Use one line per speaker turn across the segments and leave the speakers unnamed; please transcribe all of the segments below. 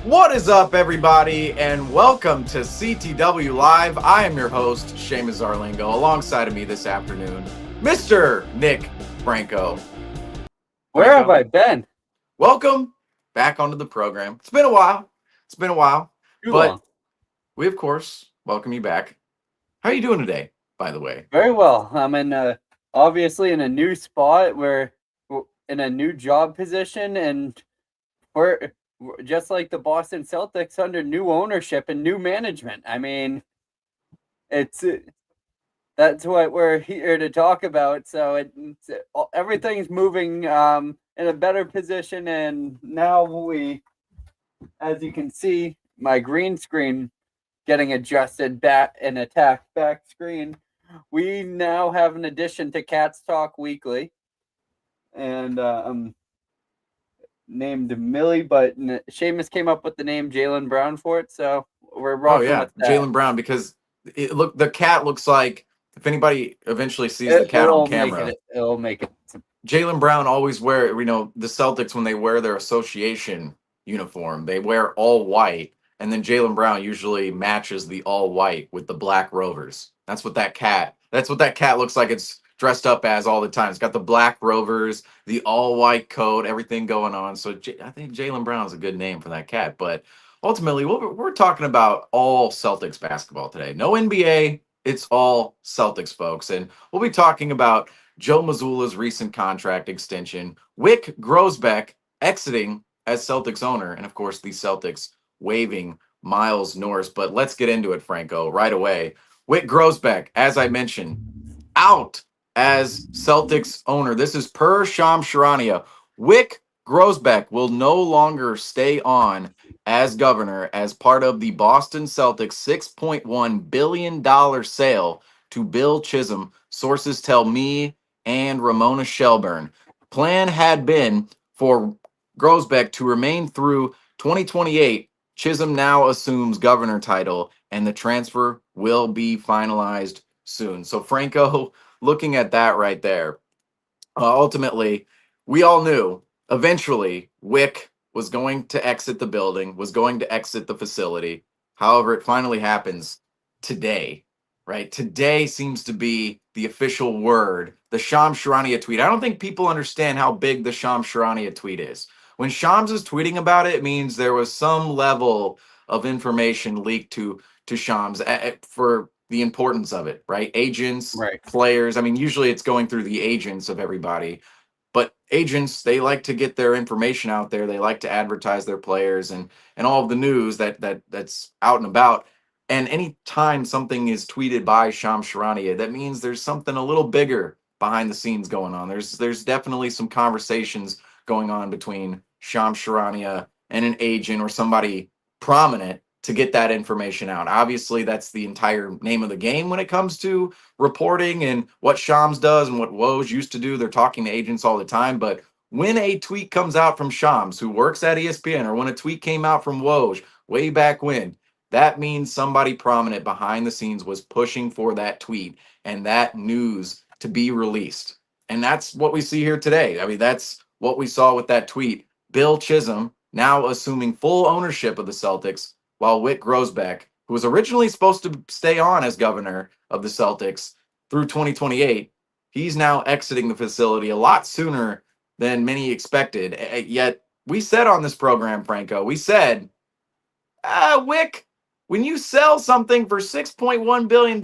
What is up, everybody, and welcome to CTW Live. I am your host, Seamus Zarlingo. Alongside of me this afternoon, Mr. Nick Franco.
Where have I been?
Welcome back onto the program. It's been a while.
Too
But
long.
we, of course, welcome you back. How are you doing today, by the way?
Very well. I'm obviously in a new spot. We're in a new job position, and we're just like the Boston Celtics under new ownership and new management. I mean, it's that's what we're here to talk about. So everything's moving in a better position, and now as you can see, my green screen getting adjusted back and attacked back screen. We now have an addition to Cats Talk Weekly, and named Millie, but Seamus came up with the name Jaylen Brown for it, so we're rocking with that.
Jaylen Brown, because the cat looks like, if anybody eventually sees the cat on camera,
it'll make it.
Jaylen Brown always wear, the Celtics, when they wear their association uniform, they wear all white, and then Jaylen Brown usually matches the all white with the black Rovers. That's what that cat looks like. It's dressed up as all the time. It's got the black Rovers, the all white coat, everything going on. So I think Jaylen Brown is a good name for that cat. But ultimately, we're talking about all Celtics basketball today. No NBA. It's all Celtics, folks. And we'll be talking about Joe Mazzulla's recent contract extension, Wyc Grousbeck exiting as Celtics owner, and of course the Celtics waiving Miles Norris. But let's get into it, Franco, right away. Wyc Grousbeck, as I mentioned, out as Celtics owner. This is per Shams Charania. Wyc Grousbeck will no longer stay on as governor as part of the Boston Celtics $6.1 billion sale to Bill Chisholm. Sources tell me and Ramona Shelburne. Plan had been for Grousbeck to remain through 2028. Chisholm now assumes governor title, and the transfer will be finalized soon. So, Franco, looking at that right there, ultimately, we all knew eventually Wyc was going to exit the building, was going to exit the facility. However, it finally happens today, right? Today seems to be the official word, the Shams Charania tweet. I don't think people understand how big the Shams Charania tweet is. When Shams is tweeting about it, it means there was some level of information leaked to Shams for the importance of it, right? Agents,
Right.
players. I mean, usually it's going through the agents of everybody, but agents, they like to get their information out there. They like to advertise their players and all of the news that's out and about. And anytime something is tweeted by Shams Charania, that means there's something a little bigger behind the scenes going on. There's definitely some conversations going on between Shams Charania and an agent or somebody prominent to get that information out. Obviously, that's the entire name of the game when it comes to reporting and what Shams does and what Woj used to do. They're talking to agents all the time. But when a tweet comes out from Shams, who works at ESPN, or when a tweet came out from Woj way back when, that means somebody prominent behind the scenes was pushing for that tweet and that news to be released. And that's what we see here today. I mean, that's what we saw with that tweet. Bill Chisholm now assuming full ownership of the Celtics, while Wyc Grousbeck, who was originally supposed to stay on as governor of the Celtics through 2028, he's now exiting the facility a lot sooner than many expected. Yet we said on this program, Franco, we said, Wyc, when you sell something for $6.1 billion,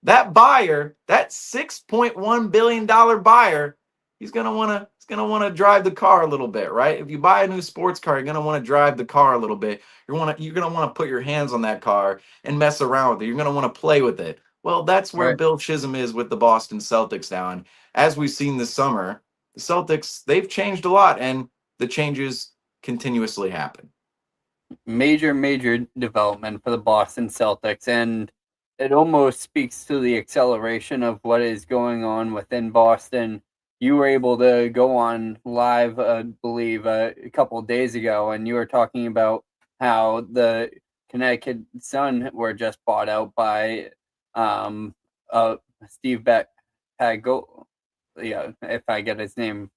that buyer, that $6.1 billion buyer, he's gonna wanna drive the car a little bit, right? If you buy a new sports car, you're gonna want to drive the car a little bit. You're gonna want to put your hands on that car and mess around with it. You're gonna want to play with it. Well, that's where
Right.
Bill Chisholm is with the Boston Celtics now. And as we've seen this summer, the Celtics, they've changed a lot, and the changes continuously happen.
Major development for the Boston Celtics, and it almost speaks to the acceleration of what is going on within Boston. You were able to go on live, I believe, a couple of days ago, and you were talking about how the Connecticut Sun were just bought out by Steve Pago. Yeah, if I get his name.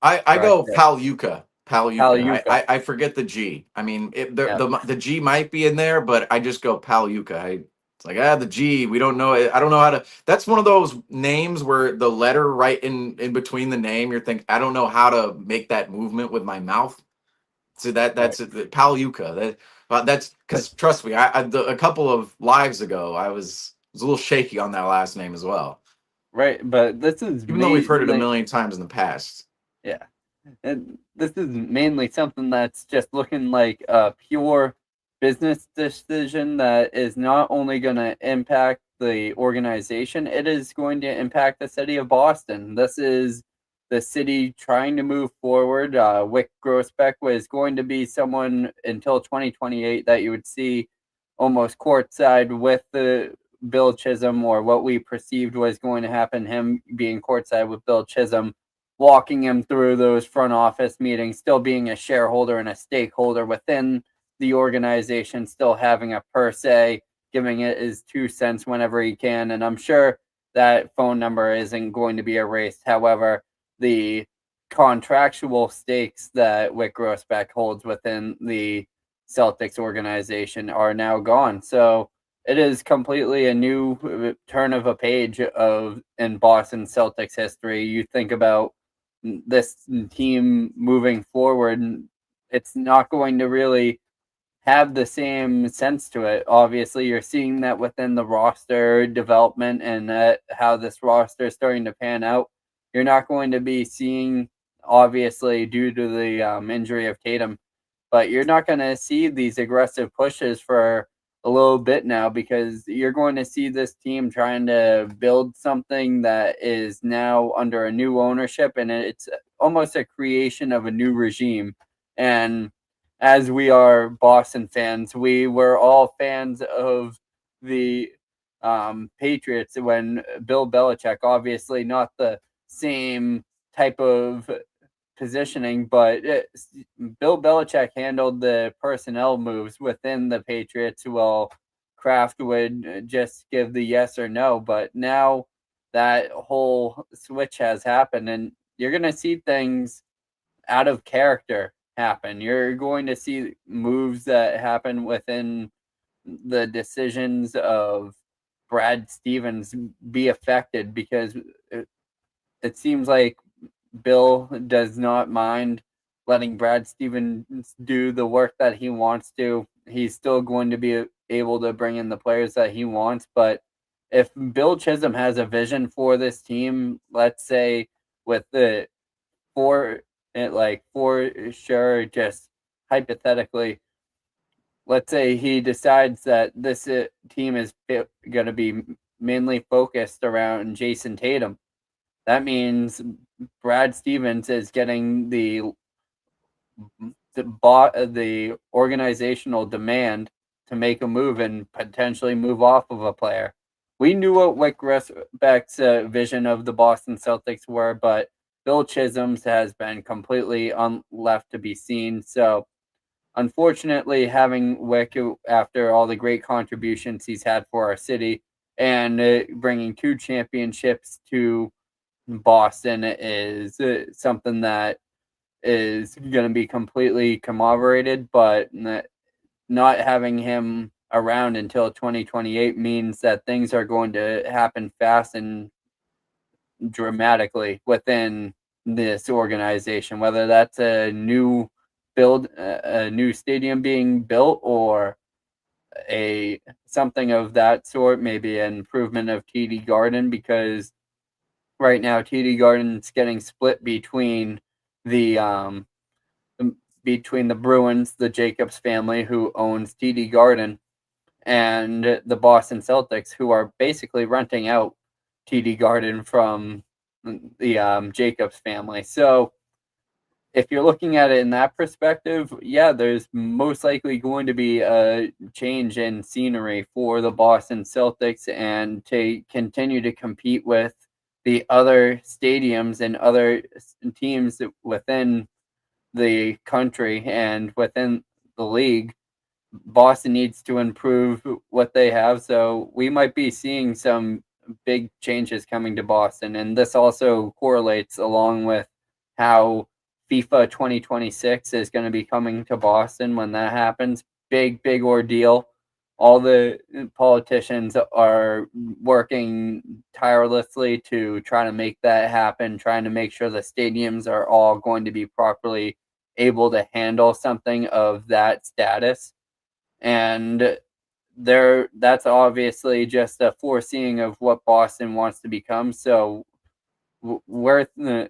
I go Paluca. Paluca. I forget the G. I mean, the G might be in there, but I just go Paluca. It's like the G. We don't know it. I don't know how to. That's one of those names where the letter right in between the name. You're thinking, I don't know how to make that movement with my mouth. So that's it. Paluca. That's because trust me, a couple of lives ago, I was a little shaky on that last name as well.
Right, but this is
even though we've heard it a million times in the past.
Yeah. And this is mainly something that's just looking like a pure business decision that is not only going to impact the organization, it is going to impact the city of Boston. This is the city trying to move forward. Wyc Grousbeck was going to be someone until 2028 that you would see almost courtside with the Bill Chisholm, or what we perceived was going to happen, him being courtside with Bill Chisholm, walking him through those front office meetings, still being a shareholder and a stakeholder within the organization, still having a per se, giving it his 2 cents whenever he can. And I'm sure that phone number isn't going to be erased. However, the contractual stakes that Wyc Grousbeck holds within the Celtics organization are now gone. So it is completely a new turn of a page in Boston Celtics history. You think about this team moving forward, it's not going to really have the same sense to it. Obviously, you're seeing that within the roster development and how this roster is starting to pan out. You're not going to be seeing, obviously, due to the injury of Tatum, but you're not going to see these aggressive pushes for a little bit now, because you're going to see this team trying to build something that is now under a new ownership, and it's almost a creation of a new regime. And as we are Boston fans, we were all fans of the Patriots when Bill Belichick, obviously not the same type of positioning, but Bill Belichick handled the personnel moves within the Patriots, while Kraft would just give the yes or no. But now that whole switch has happened, and you're going to see things out of character happen. You're going to see moves that happen within the decisions of Brad Stevens be affected, because it seems like Bill does not mind letting Brad Stevens do the work that he wants to. He's still going to be able to bring in the players that he wants. But if Bill Chisholm has a vision for this team, let's say with the for sure, just hypothetically, let's say he decides that this team is going to be mainly focused around Jason Tatum. That means Brad Stevens is getting the organizational demand to make a move and potentially move off of a player. We knew what Wyc Grousbeck's vision of the Boston Celtics were, but Bill Chisholm's has been completely left to be seen. So, unfortunately, having Wyc, after all the great contributions he's had for our city and bringing 2 championships to Boston, is something that is going to be completely commemorated, but not having him around until 2028 means that things are going to happen fast and dramatically within this organization, whether that's a new stadium being built, or something of that sort, maybe an improvement of TD Garden, because right now TD Garden's getting split between the Bruins, the Jacobs family, who owns TD Garden, and the Boston Celtics, who are basically renting out TD Garden from the Jacobs family. So if you're looking at it in that perspective, yeah, there's most likely going to be a change in scenery for the Boston Celtics, and to continue to compete with the other stadiums and other teams within the country and within the league. Boston needs to improve what they have. So we might be seeing some big changes coming to Boston. And this also correlates along with how FIFA 2026 is going to be coming to Boston when that happens. Big ordeal. All the politicians are working tirelessly to try to make that happen, trying to make sure the stadiums are all going to be properly able to handle something of that status. And that's obviously just a foreseeing of what Boston wants to become. So we're going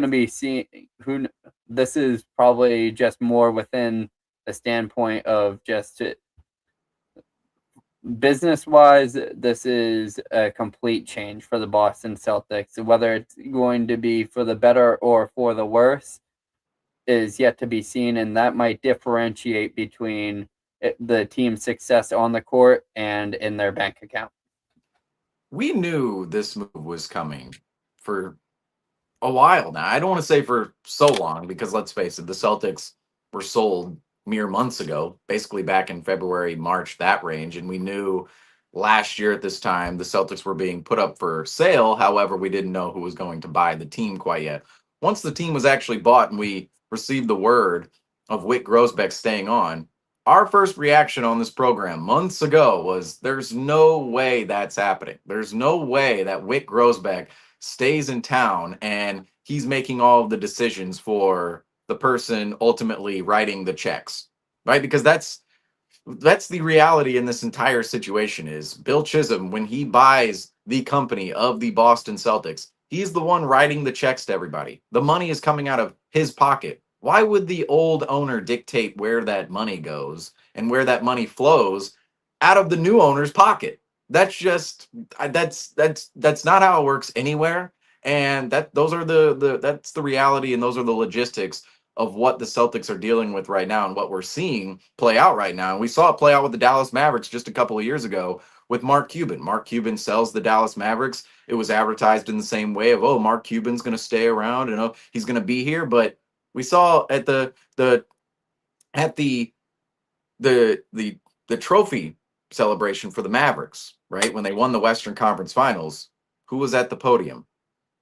to be seeing this is probably just more within the standpoint of just business wise, this is a complete change for the Boston Celtics. Whether it's going to be for the better or for the worse is yet to be seen, and that might differentiate between the team's success on the court and in their bank account.
We knew this move was coming for a while now. I don't want to say for so long, because let's face it, the Celtics were sold mere months ago, basically back in February, March, that range. And we knew last year at this time the Celtics were being put up for sale. However, we didn't know who was going to buy the team quite yet. Once the team was actually bought and we received the word of Wyc Grousbeck staying on, our first reaction on this program months ago was there's no way that's happening. There's no way that Wyc Grousbeck stays in town and he's making all of the decisions for the person ultimately writing the checks, right? Because that's the reality in this entire situation. Is Bill Chisholm, when he buys the company of the Boston Celtics, he's the one writing the checks to everybody. The money is coming out of his pocket. Why would the old owner dictate where that money goes and where that money flows out of the new owner's pocket? That's just that's not how it works anywhere. And those are that's the reality, and those are the logistics of what the Celtics are dealing with right now and what we're seeing play out right now. And we saw it play out with the Dallas Mavericks just a couple of years ago with Mark Cuban. Mark Cuban sells the Dallas Mavericks. It was advertised in the same way of, oh, Mark Cuban's going to stay around and, oh, he's going to be here. But we saw at the trophy celebration for the Mavericks, right, when they won the Western Conference Finals, who was at the podium?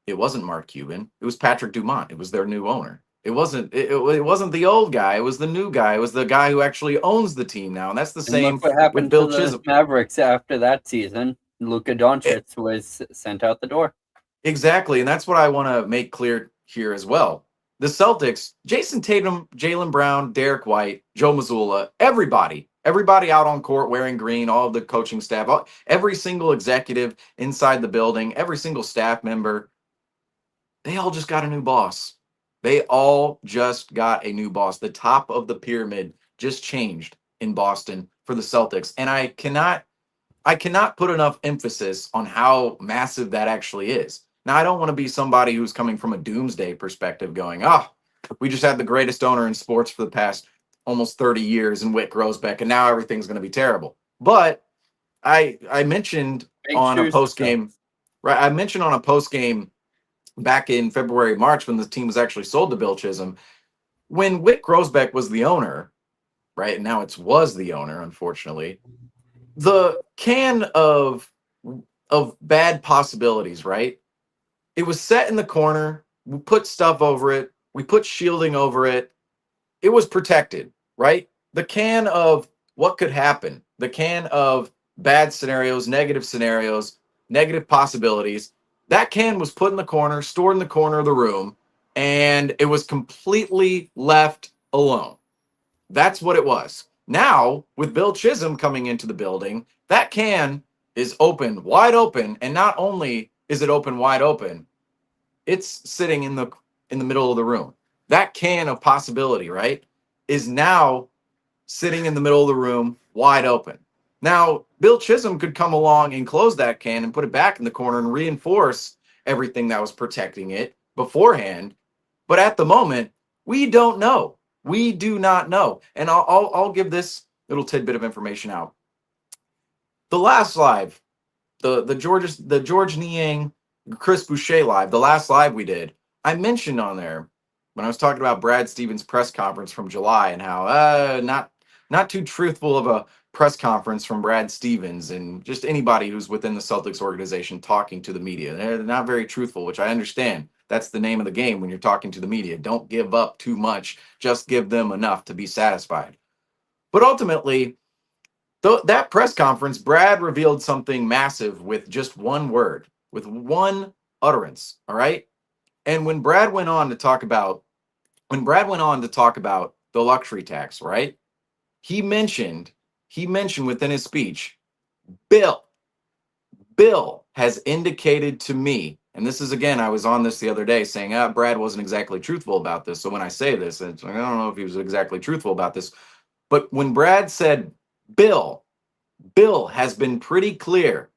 It wasn't Mark Cuban. It was Patrick Dumont. It was their new owner. It wasn't the old guy. It was the new guy. It was the guy who actually owns the team now. And that's the same
look what happened
with Bill
to
Chisholm.
The Mavericks after that season. Luka Doncic was sent out the door.
Exactly. And that's what I want to make clear here as well. The Celtics, Jason Tatum, Jaylen Brown, Derek White, Joe Mazzulla, everybody out on court wearing green, all of the coaching staff, every single executive inside the building, every single staff member, they all just got a new boss. They all just got a new boss. The top of the pyramid just changed in Boston for the Celtics. And I cannot put enough emphasis on how massive that actually is. Now, I don't want to be somebody who's coming from a doomsday perspective going, we just had the greatest owner in sports for the past almost 30 years in Wyc Grousbeck, and now everything's going to be terrible. But I mentioned on a post game, right? I mentioned on a post game back in February, March, when the team was actually sold to Bill Chisholm, when Wyc Grousbeck was the owner, right? And now it was the owner, unfortunately. The can of bad possibilities, right? It was set in the corner. We put stuff over it. We put shielding over it. It was protected, right? The can of what could happen, the can of bad scenarios, negative possibilities, that can was put in the corner, stored in the corner of the room, and it was completely left alone. That's what it was. Now, with Bill Chisholm coming into the building, that can is open, wide open, and not only is it open wide open, it's sitting in the middle of the room. That can of possibility, right, is now sitting in the middle of the room, wide open. Now, Bill Chisholm could come along and close that can and put it back in the corner and reinforce everything that was protecting it beforehand. But at the moment, we don't know. We do not know. And I'll give this little tidbit of information out. The last live, the George Niang, Chris Boucher live, the last live we did, I mentioned on there when I was talking about Brad Stevens' press conference from July and how not too truthful of a press conference from Brad Stevens and just anybody who's within the Celtics organization talking to the media. They're not very truthful, which I understand. That's the name of the game when you're talking to the media. Don't give up too much. Just give them enough to be satisfied. But ultimately, that press conference, Brad revealed something massive with just one word, with one utterance. All right. And when Brad went on to talk about the luxury tax, right? He mentioned, within his speech, Bill, Bill has indicated to me, and this is again, I was on this the other day saying, Brad wasn't exactly truthful about this. So when I say this, it's like, I don't know if he was exactly truthful about this. But when Brad said, Bill, Bill has been pretty clear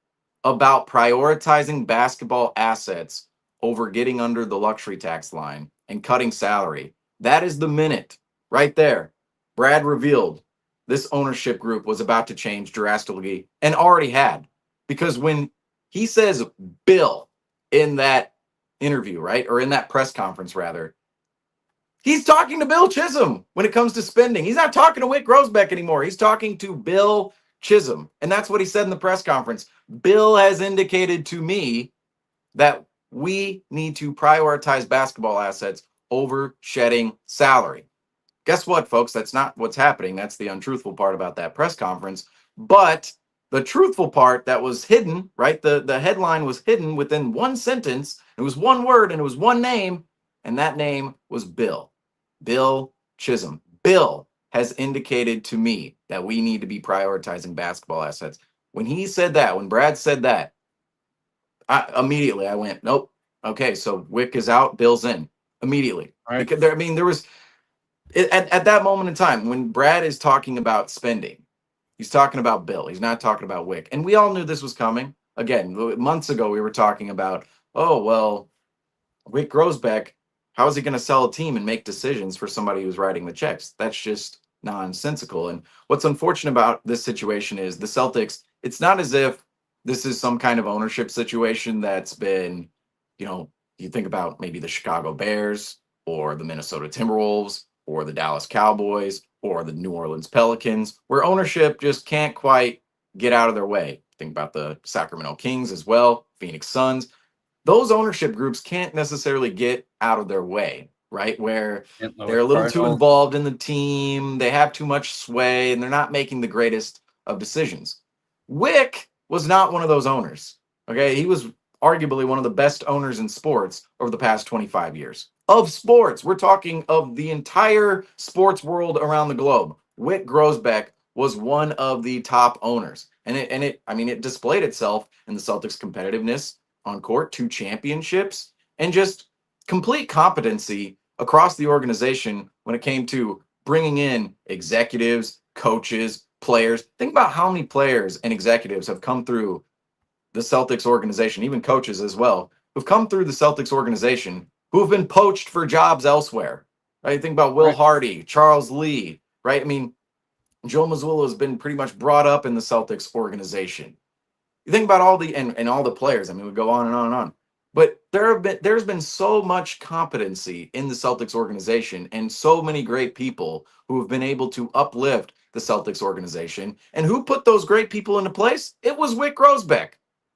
about prioritizing basketball assets over getting under the luxury tax line and cutting salary. That is the minute right there. Brad revealed this ownership group was about to change drastically and already had. Because when he says Bill in that interview, right, or in that press conference, rather, he's talking to Bill Chisholm when it comes to spending. He's not talking to Wyc Grousbeck anymore. He's talking to Bill Chisholm. And that's what he said in the press conference. Bill has indicated to me that we need to prioritize basketball assets over shedding salary. Guess what, folks? That's not what's happening. That's the untruthful part about that press conference. But the truthful part that was hidden, right? The headline was hidden within one sentence. It was one word and it was one name. And that name was Bill. Bill Chisholm. Bill has indicated to me that we need to be prioritizing basketball assets. When he said that, when Brad said that, immediately I went, nope. Okay, so Wyc is out, Bill's in immediately.
Right.
Because there was at that moment in time when Brad is talking about spending, he's talking about Bill. He's not talking about Wyc, and we all knew this was coming. Again, months ago we were talking about, oh well, Wyc Grousbeck, how is he going to sell a team and make decisions for somebody who's writing the checks? That's just nonsensical. And what's unfortunate about this situation is the Celtics, it's not as if this is some kind of ownership situation that's been, you think about maybe the Chicago Bears or the Minnesota Timberwolves or the Dallas Cowboys or the New Orleans Pelicans, where ownership just can't quite get out of their way. Think about the Sacramento Kings as well, Phoenix Suns. Those ownership groups can't necessarily get out of their way, right? Where
St.
they're
Louis
a little too
Cardinals.
involved in the team, they have too much sway, and they're not making the greatest of decisions. Wyc was not one of those owners. Okay, he was arguably one of the best owners in sports over the past 25 years. Of sports, we're talking of the entire sports world around the globe. Wyc Grousbeck was one of the top owners, and it displayed itself in the Celtics' competitiveness on court, 2 championships, and just complete competency across the organization when it came to bringing in executives, coaches, players. Think about how many players and executives have come through the Celtics organization, even coaches as well, who've come through the Celtics organization who have been poached for jobs elsewhere. Right? Think about Will
Right.
Hardy, Charles Lee, right? I mean, Joe Mazzulla has been pretty much brought up in the Celtics organization. You think about all the and all the players. I mean, we go on and on and on. But there's been so much competency in the Celtics organization and so many great people who have been able to uplift the Celtics organization. And who put those great people into place? It was Wyc Grousbeck.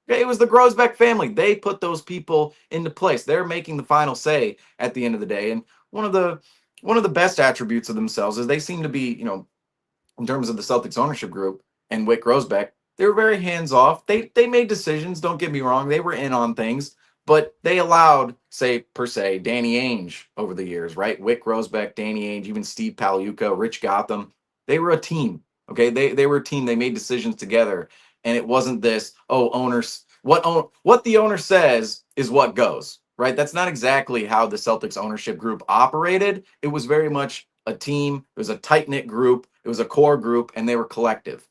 Okay, it was the Grousbeck family. They put those people into place. They're making the final say at the end of the day. And one of the best attributes of themselves is they seem to be, in terms of the Celtics ownership group and Wyc Grousbeck, they were very hands off. They made decisions. Don't get me wrong; they were in on things, but they allowed, say per se, Danny Ainge over the years, right? Wyc Grousbeck, Danny Ainge, even Steve Pagliuca, Rich Gotham. They were a team. Okay, they were a team. They made decisions together, and it wasn't this. Oh, owners. What the owner says is what goes. Right? That's not exactly how the Celtics ownership group operated. It was very much a team. It was a tight knit group. It was a core group, and they were collective.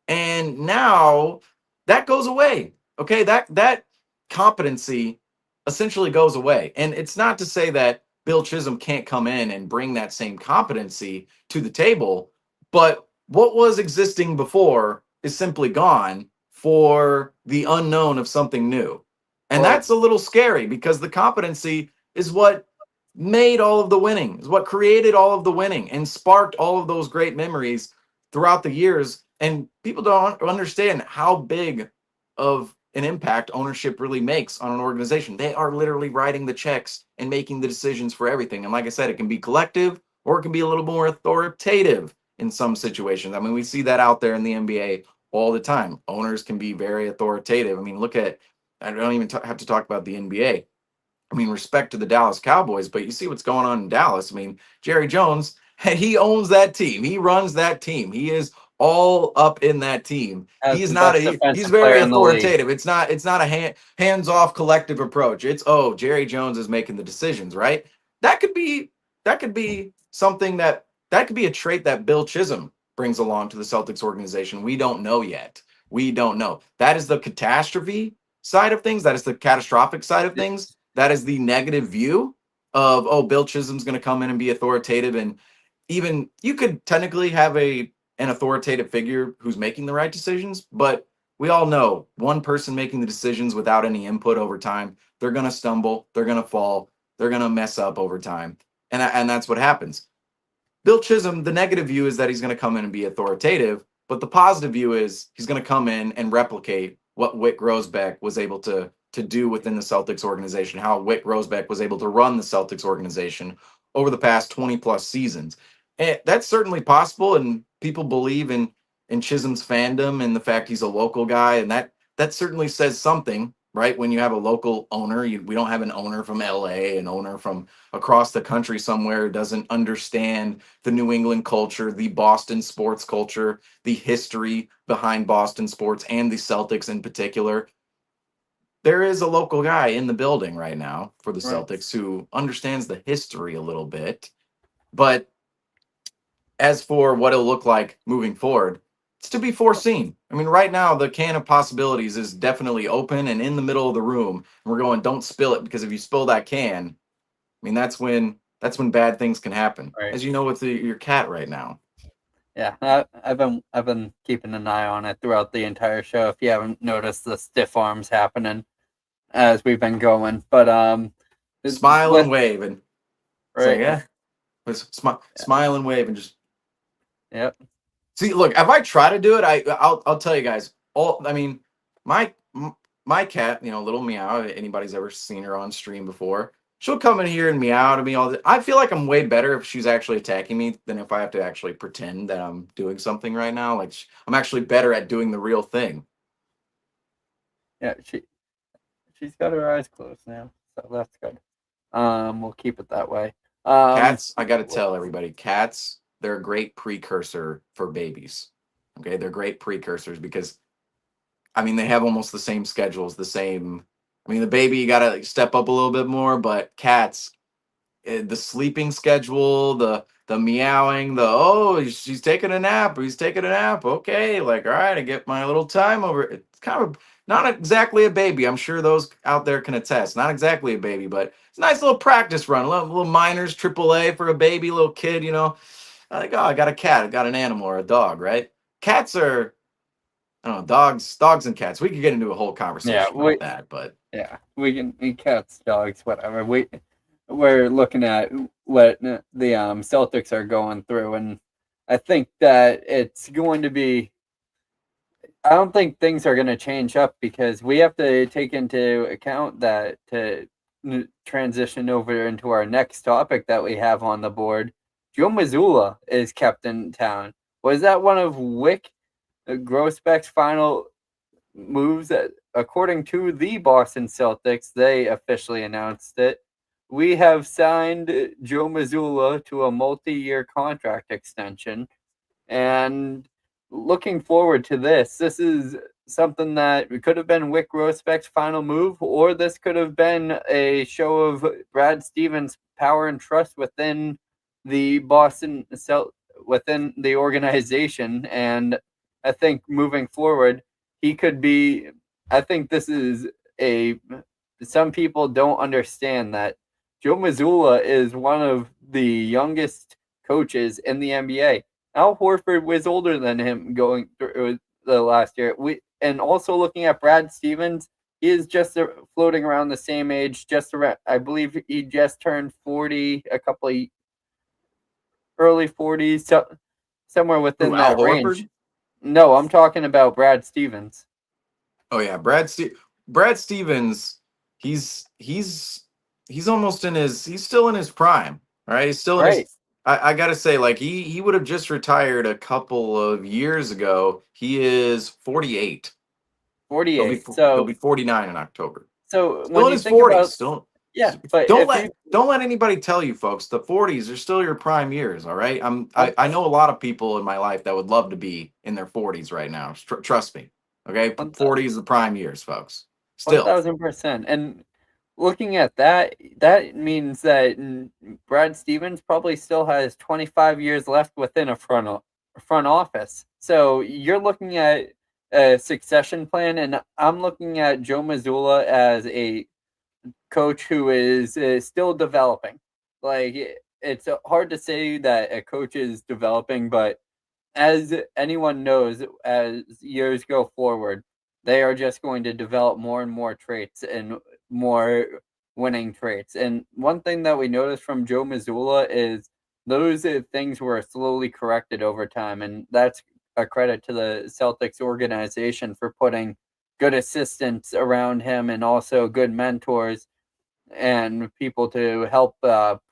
And now that goes away. Okay, that competency essentially goes away. And it's not to say that Bill Chisholm can't come in and bring that same competency to the table, but what was existing before is simply gone for the unknown of something new. And
Well,
that's a little scary because the competency is what made all of the winning, is what created all of the winning and sparked all of those great memories throughout the years. And people don't understand how big of an impact ownership really makes on an organization. They are literally writing the checks and making the decisions for everything. And like I said, it can be collective or it can be a little more authoritative in some situations. I mean, we see that out there in the NBA all the time. Owners can be very authoritative. I mean, look at, I don't even have to talk about the NBA. I mean, respect to the Dallas Cowboys, but you see what's going on in Dallas. I mean, Jerry Jones, he owns that team. He runs that team. He is all up in that team.
As
He's
the
not
best
he's
defensive
very
player in the league.
authoritative. It's not a hands-off collective approach. It's, oh, Jerry Jones is making the decisions, right? That could be something that could be a trait that Bill Chisholm brings along to the Celtics organization. We don't know yet. We don't know. That is the catastrophe side of things. That is the catastrophic side of things. That is the negative view of, oh, Bill Chisholm's going to come in and be authoritative. And even you could technically have an authoritative figure who's making the right decisions, but we all know one person making the decisions without any input over time, they're going to stumble, they're going to fall, they're going to mess up over time. And that's what happens. Bill Chisholm, the negative view is that he's going to come in and be authoritative, but the positive view is he's going to come in and replicate what Wyc Grousbeck was able to do within the Celtics organization, how Wyc Grousbeck was able to run the Celtics organization over the past 20 plus seasons. And that's certainly possible, and people believe in Chisholm's fandom and the fact he's a local guy, and that certainly says something, right? When you have a local owner, we don't have an owner from LA, an owner from across the country somewhere who doesn't understand the New England culture, the Boston sports culture, the history behind Boston sports and the Celtics in particular. There is a local guy in the building right now for the
Right.
Celtics who understands the history a little bit. But as for what it'll look like moving forward, it's to be foreseen. I mean, right now, the can of possibilities is definitely open and in the middle of the room. And we're going, don't spill it, because if you spill that can, I mean, that's when bad things can happen.
Right.
As you know, with your cat right now.
Yeah, I've been keeping an eye on it throughout the entire show. If you haven't noticed the stiff arms happening as we've been going, but
Smile and wave and say,
right,
yeah, smile and wave and just
yep,
see. Look, if I try to do it, I'll tell you guys. I mean, my my cat, little Meow. If anybody's ever seen her on stream before, she'll come in here and meow to me all the. I feel like I'm way better if she's actually attacking me than if I have to actually pretend that I'm doing something right now. Like, I'm actually better at doing the real thing.
yeah. She's got her eyes closed now, so that's good. We'll keep it that way.
Cats, I got to tell everybody, cats, they're a great precursor for babies. Okay, they're great precursors because, I mean, they have almost the same schedules, the same. I mean, the baby, you got to step up a little bit more, but cats, the sleeping schedule, the meowing, oh, she's taking a nap, or he's taking a nap. Okay, like, all right, I get my little time over. It's kind of not exactly a baby. I'm sure those out there can attest. Not exactly a baby, but it's a nice little practice run. Little minors, AAA for a baby, little kid. Like, oh, I got a cat, I got an animal or a dog, right? Cats are, I don't know, dogs and cats. We could get into a whole conversation about that, but
we can eat cats, dogs, whatever. We're looking at what the Celtics are going through, and I think that it's going to be. I don't think things are going to change up because we have to take into account that to transition over into our next topic that we have on the board. Joe Mazzulla is kept in town. Was that one of Wyc Grousbeck's final moves? That, according to the Boston Celtics, they officially announced it. We have signed Joe Mazzulla to a multi-year contract extension, and looking forward to this. This is something that could have been Wyc Grousbeck's final move, or this could have been a show of Brad Stevens' power and trust within the within the organization. And I think moving forward, he could be. I think this is a. Some people don't understand that Joe Mazzulla is one of the youngest coaches in the NBA. Al Horford was older than him going through the last year. And also looking at Brad Stevens, he is just floating around the same age. Just around, I believe he just turned 40, a couple of early 40s, somewhere within
Al
that range.
Horford?
No, I'm talking about Brad Stevens.
Oh yeah, Brad Stevens, he's almost in his he's still in his prime. All right. He's still in his
Right,
I gotta say, like he would have just retired a couple of years ago. He is 48.
48.
He'll
So
be 49 in October.
when
Still in
you
his
think
40s.
about,
Still
yeah, but
don't
if
let
you
don't let anybody tell you folks the 40s are still your prime years, all right?
one
I know a lot of people in my life that would love to be in their 40s right now. Trust me. Okay?
one
40 is the prime years, folks.
one
Still.
1000%. And looking at that, that means that Brad Stevens probably still has 25 years left within a front office. So you're looking at a succession plan, and I'm looking at Joe Mazzulla as a coach who is still developing. Like it's hard to say that a coach is developing, but as anyone knows, as years go forward, they are just going to develop more and more traits and more winning traits. And one thing that we noticed from Joe Mazzulla is those things were slowly corrected over time, and that's a credit to the Celtics organization for putting good assistants around him and also good mentors and people to help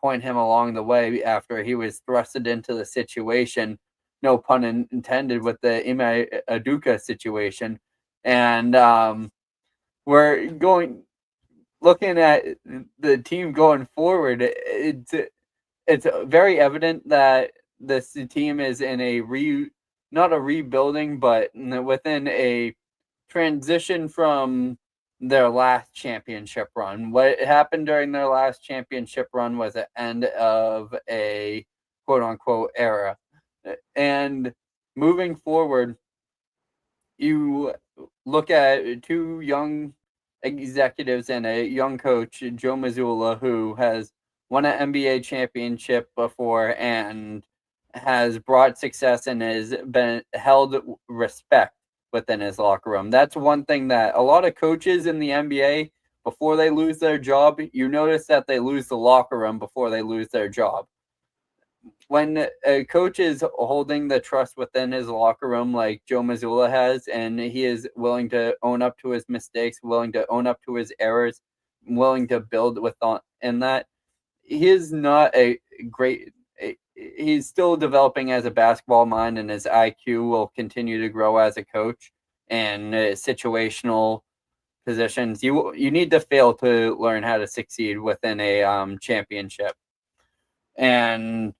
point him along the way after he was thrusted into the situation. No pun intended with the Ime Aduka situation. And we're looking at the team going forward. It's very evident that this team is in not a rebuilding, but within a transition from their last championship run. What happened during their last championship run was the end of a quote unquote era. And moving forward, you look at two young executives and a young coach, Joe Mazzulla, who has won an NBA championship before and has brought success and has been held respect within his locker room. That's one thing that a lot of coaches in the NBA, before they lose their job, you notice that they lose the locker room before they lose their job. When a coach is holding the trust within his locker room like Joe Mazzulla has, and he is willing to own up to his mistakes, willing to own up to his errors, willing to build in that, he is not a great. He's still developing as a basketball mind, and his IQ will continue to grow as a coach and situational positions. You need to fail to learn how to succeed within a championship, and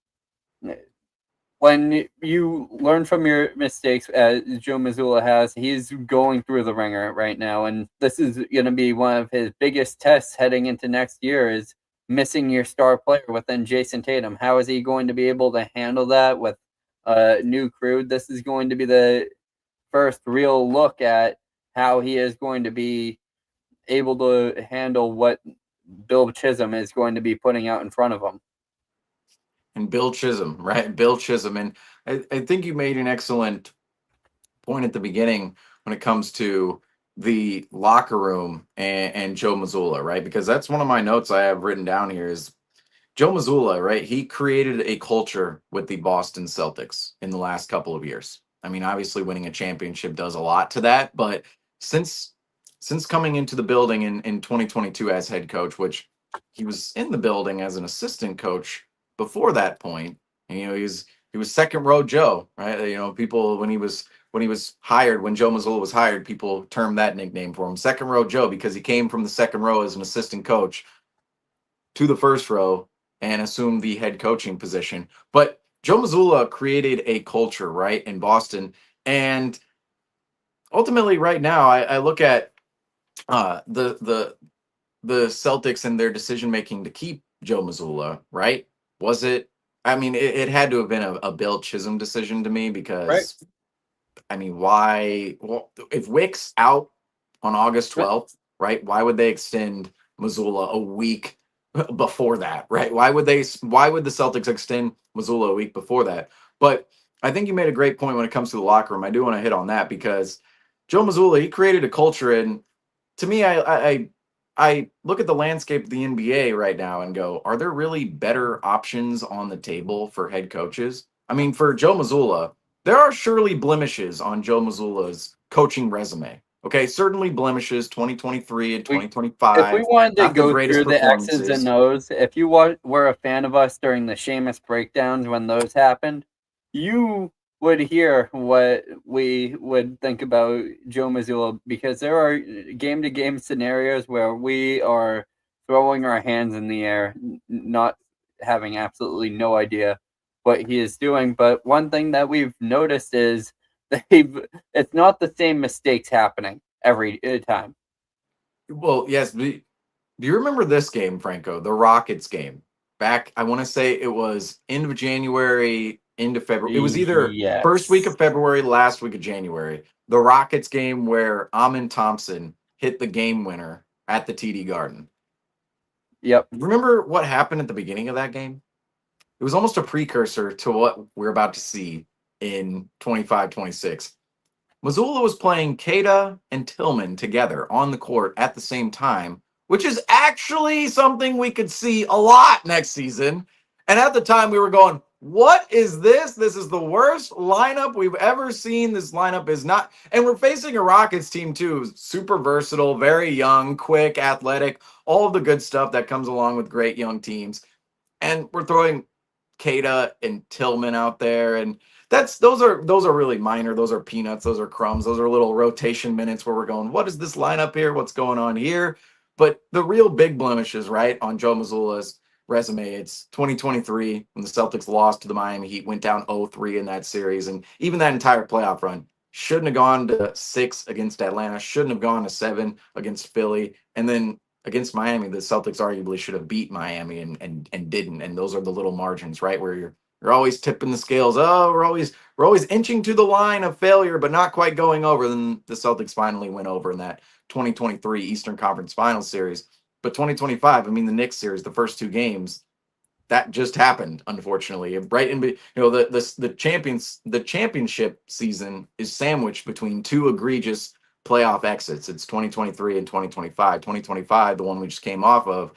when you learn from your mistakes, as Joe Mazzulla has, he's going through the ringer right now, and this is going to be one of his biggest tests heading into next year. Is missing your star player within Jason Tatum. How is he going to be able to handle that with a new crew? This is going to be the first real look at how he is going to be able to handle what Bill Chisholm is going to be putting out in front of him.
And Bill Chisholm, right? Bill Chisholm. And I think you made an excellent point at the beginning when it comes to the locker room and Joe Mazzulla, right? Because that's one of my notes I have written down here is Joe Mazzulla, right? He created a culture with the Boston Celtics in the last couple of years. I mean, obviously winning a championship does a lot to that, but since coming into the building in 2022 as head coach, which he was in the building as an assistant coach before that point, and, he was second row Joe, right? People when he was hired, when Joe Mazzulla was hired, people termed that nickname for him, second row Joe, because he came from the second row as an assistant coach to the first row and assumed the head coaching position. But Joe Mazzulla created a culture, right, in Boston. And ultimately, right now, I look at the Celtics and their decision making to keep Joe Mazzulla, right? Was it? I mean, it had to have been a Bill Chisholm decision to me
Right.
because, I mean, why? Well, if Wick's out on August 12th, right? Why would they extend Mazzulla a week before that, right? Why would the Celtics extend Mazzulla a week before that? But I think you made a great point when it comes to the locker room. I do want to hit on that because Joe Mazzulla, he created a culture, and to me, I look at the landscape of the NBA right now and go, are there really better options on the table for head coaches? I mean, for Joe Mazzulla, there are surely blemishes on Joe Mazzulla's coaching resume. Okay, certainly blemishes 2023 and
We if we
2025.
wanted to
Not the
go
greatest
through the X's and
performances.
O's, if you were a fan of us during the Seamus breakdowns when those happened, you would hear what we would think about Joe Mazzulla, because there are game-to-game scenarios where we are throwing our hands in the air, not having absolutely no idea what he is doing. But one thing that we've noticed is that it's not the same mistakes happening every time.
Well, yes. Do you remember this game, Franco? The Rockets game. Back, I want to say it was end of January, into February. It was either first week
Yes.
of February, last week of January. The Rockets game where Amin Thompson hit the game winner at the TD Garden.
Yep.
Remember what happened at the beginning of that game? It was almost a precursor to what we're about to see in 25-26. Mazzulla was playing Keita and Tillman together on the court at the same time, which is actually something we could see a lot next season. And at the time, we were going, what is this? This is the worst lineup we've ever seen. This lineup is not. And we're facing a Rockets team, too. Super versatile, very young, quick, athletic, all of the good stuff that comes along with great young teams. And we're throwing Keita and Tillman out there, and those are really minor. Those are peanuts. Those are crumbs. Those are little rotation minutes where we're going, what is this lineup here? What's going on here? But the real big blemishes, right, on Joe Mazzulla's resume, it's 2023 when the Celtics lost to the Miami Heat, went down 0-3 in that series, and even that entire playoff run shouldn't have gone to 6 against Atlanta, shouldn't have gone to 7 against Philly, and then against Miami, the Celtics arguably should have beat Miami and didn't. And those are the little margins, right? Where you're always tipping the scales. Oh, we're always inching to the line of failure, but not quite going over. Then the Celtics finally went over in that 2023 Eastern Conference Finals series. But 2025, I mean, the Knicks series, the first two games, that just happened, unfortunately. Right in, the championship season is sandwiched between two egregious playoff exits. It's 2023 and 2025. 2025, the one we just came off of,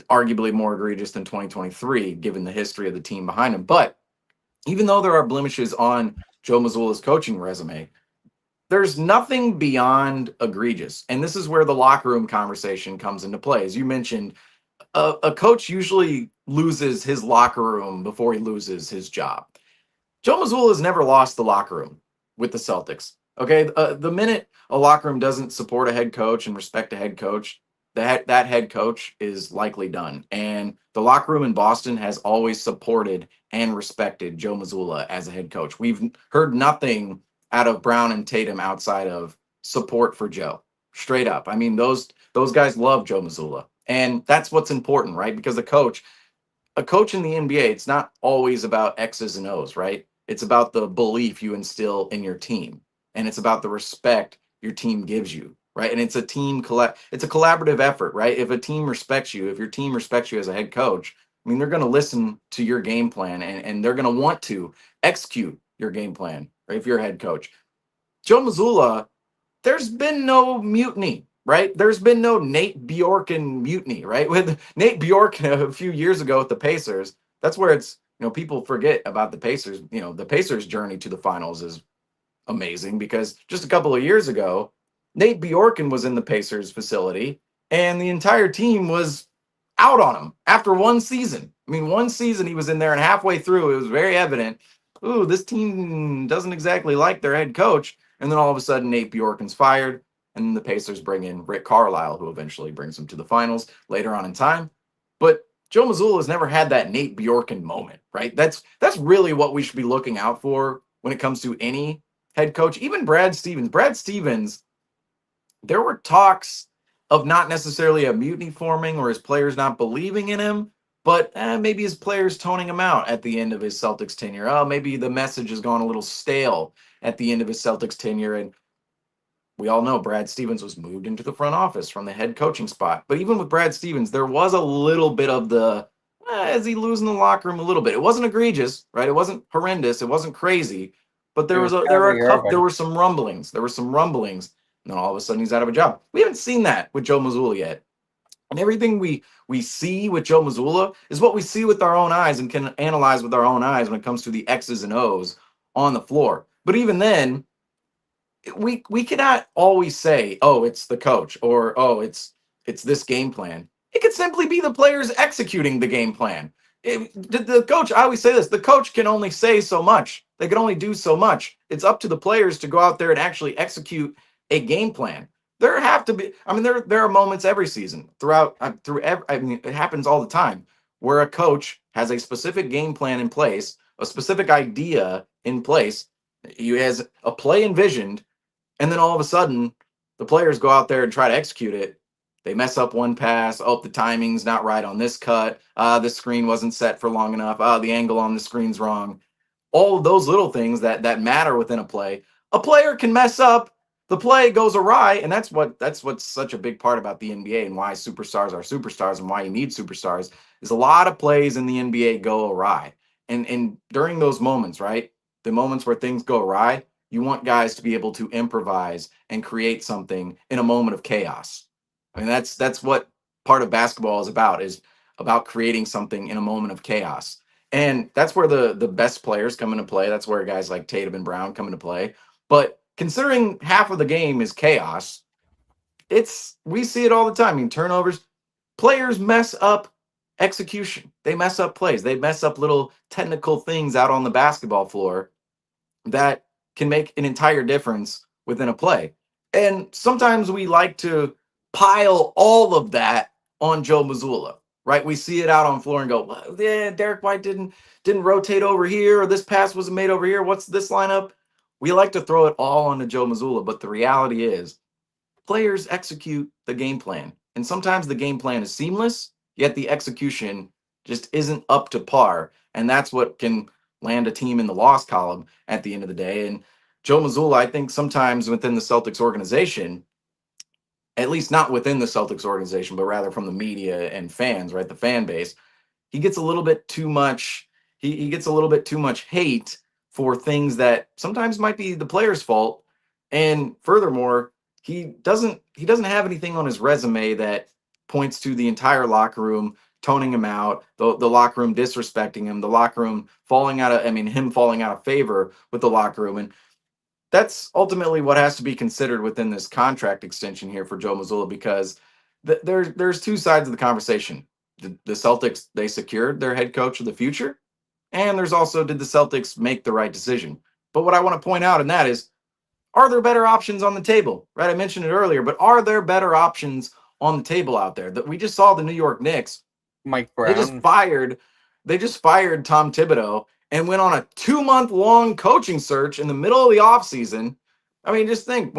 arguably more egregious than 2023, given the history of the team behind him. But even though there are blemishes on Joe Mazzulla's coaching resume, there's nothing beyond egregious. And this is where the locker room conversation comes into play. As you mentioned, a coach usually loses his locker room before he loses his job. Joe Mazzulla has never lost the locker room with the Celtics. Okay, the minute a locker room doesn't support a head coach and respect a head coach, that head coach is likely done. And the locker room in Boston has always supported and respected Joe Mazzulla as a head coach. We've heard nothing out of Brown and Tatum outside of support for Joe. Straight up. I mean, those guys love Joe Mazzulla. And that's what's important, right? Because a coach in the NBA, it's not always about X's and O's, right? It's about the belief you instill in your team, and it's about the respect your team gives you, right? And it's a it's a collaborative effort, right? If a team respects you, if your team respects you as a head coach, I mean, they're going to listen to your game plan, and they're going to want to execute your game plan, right? If you're a head coach. Joe Mazzulla, there's been no mutiny, right? There's been no Nate Bjorken mutiny, right? With Nate Bjorken a few years ago with the Pacers, that's where people forget about the Pacers. The Pacers' journey to the finals is amazing because just a couple of years ago, Nate Bjorken was in the Pacers facility and the entire team was out on him after one season. I mean, one season he was in there, and halfway through, it was very evident, ooh, this team doesn't exactly like their head coach. And then all of a sudden, Nate Bjorken's fired, and the Pacers bring in Rick Carlisle, who eventually brings them to the finals later on in time. But Joe Mazzulla has never had that Nate Bjorken moment, right? That's really what we should be looking out for when it comes to any head coach, even Brad Stevens. Brad Stevens, there were talks of not necessarily a mutiny forming or his players not believing in him, but maybe his players toning him out at the end of his Celtics tenure. Oh, maybe the message has gone a little stale at the end of his Celtics tenure. And we all know Brad Stevens was moved into the front office from the head coaching spot. But even with Brad Stevens, there was a little bit of the, is he losing the locker room a little bit? It wasn't egregious, right? It wasn't horrendous. It wasn't crazy. But there
It was
were
Kyrie
a couple, there
Irving.
were some rumblings. There were some rumblings. And then all of a sudden he's out of a job. We haven't seen that with Joe Mazzulla yet. And everything we see with Joe Mazzulla is what we see with our own eyes and can analyze with our own eyes when it comes to the X's and O's on the floor. But even then, we cannot always say, oh, it's the coach, or oh, it's this game plan. It could simply be the players executing the game plan. The coach, I always say this, the coach can only say so much. They can only do so much. It's up to the players to go out there and actually execute a game plan. There have to be, I mean, there are moments every season throughout through every, I mean, it happens all the time where a coach has a specific game plan in place, a specific idea in place. He has a play envisioned, and then all of a sudden, the players go out there and try to execute it. They mess up one pass. Oh, the timing's not right on this cut. This screen wasn't set for long enough. The angle on the screen's wrong. All of those little things that matter within a play. A player can mess up. The play goes awry, and that's what's such a big part about the NBA and why superstars are superstars and why you need superstars is a lot of plays in the NBA go awry. And during those moments, right, the moments where things go awry, you want guys to be able to improvise and create something in a moment of chaos. I mean, that's what part of basketball is about creating something in a moment of chaos. And that's where the best players come into play. That's where guys like Tatum and Brown come into play. But considering half of the game is chaos, it's we see it all the time. I mean, turnovers, players mess up execution. They mess up plays. They mess up little technical things out on the basketball floor that can make an entire difference within a play. And sometimes we like to pile all of that on Joe Mazzulla, right? We see it out on floor and go, well, yeah, Derek White didn't rotate over here, or this pass wasn't made over here. What's this lineup? We like to throw it all onto Joe Mazzulla, but the reality is players execute the game plan. And sometimes the game plan is seamless, yet the execution just isn't up to par. And that's what can land a team in the loss column at the end of the day. And Joe Mazzulla, I think sometimes within the Celtics organization, at least not within the Celtics organization, but rather from the media and fans, right? The fan base, he gets a little bit too much he gets a little bit too much hate for things that sometimes might be the player's fault. And furthermore, he doesn't have anything on his resume that points to the entire locker room toning him out, the locker room disrespecting him, the locker room falling out of, I mean, him falling out of favor with the locker room. And that's ultimately what has to be considered within this contract extension here for Joe Mazzulla, because there's two sides of the conversation. The Celtics, they secured their head coach of the future, and there's also, did the Celtics make the right decision? But what I want to point out in that is, are there better options on the table? Right? I mentioned it earlier, but are there better options on the table out there? That we just saw the New York Knicks.
Mike
They just
Brown.
fired, they just fired Tom Thibodeau and went on a 2-month long coaching search in the middle of the offseason. I mean, just think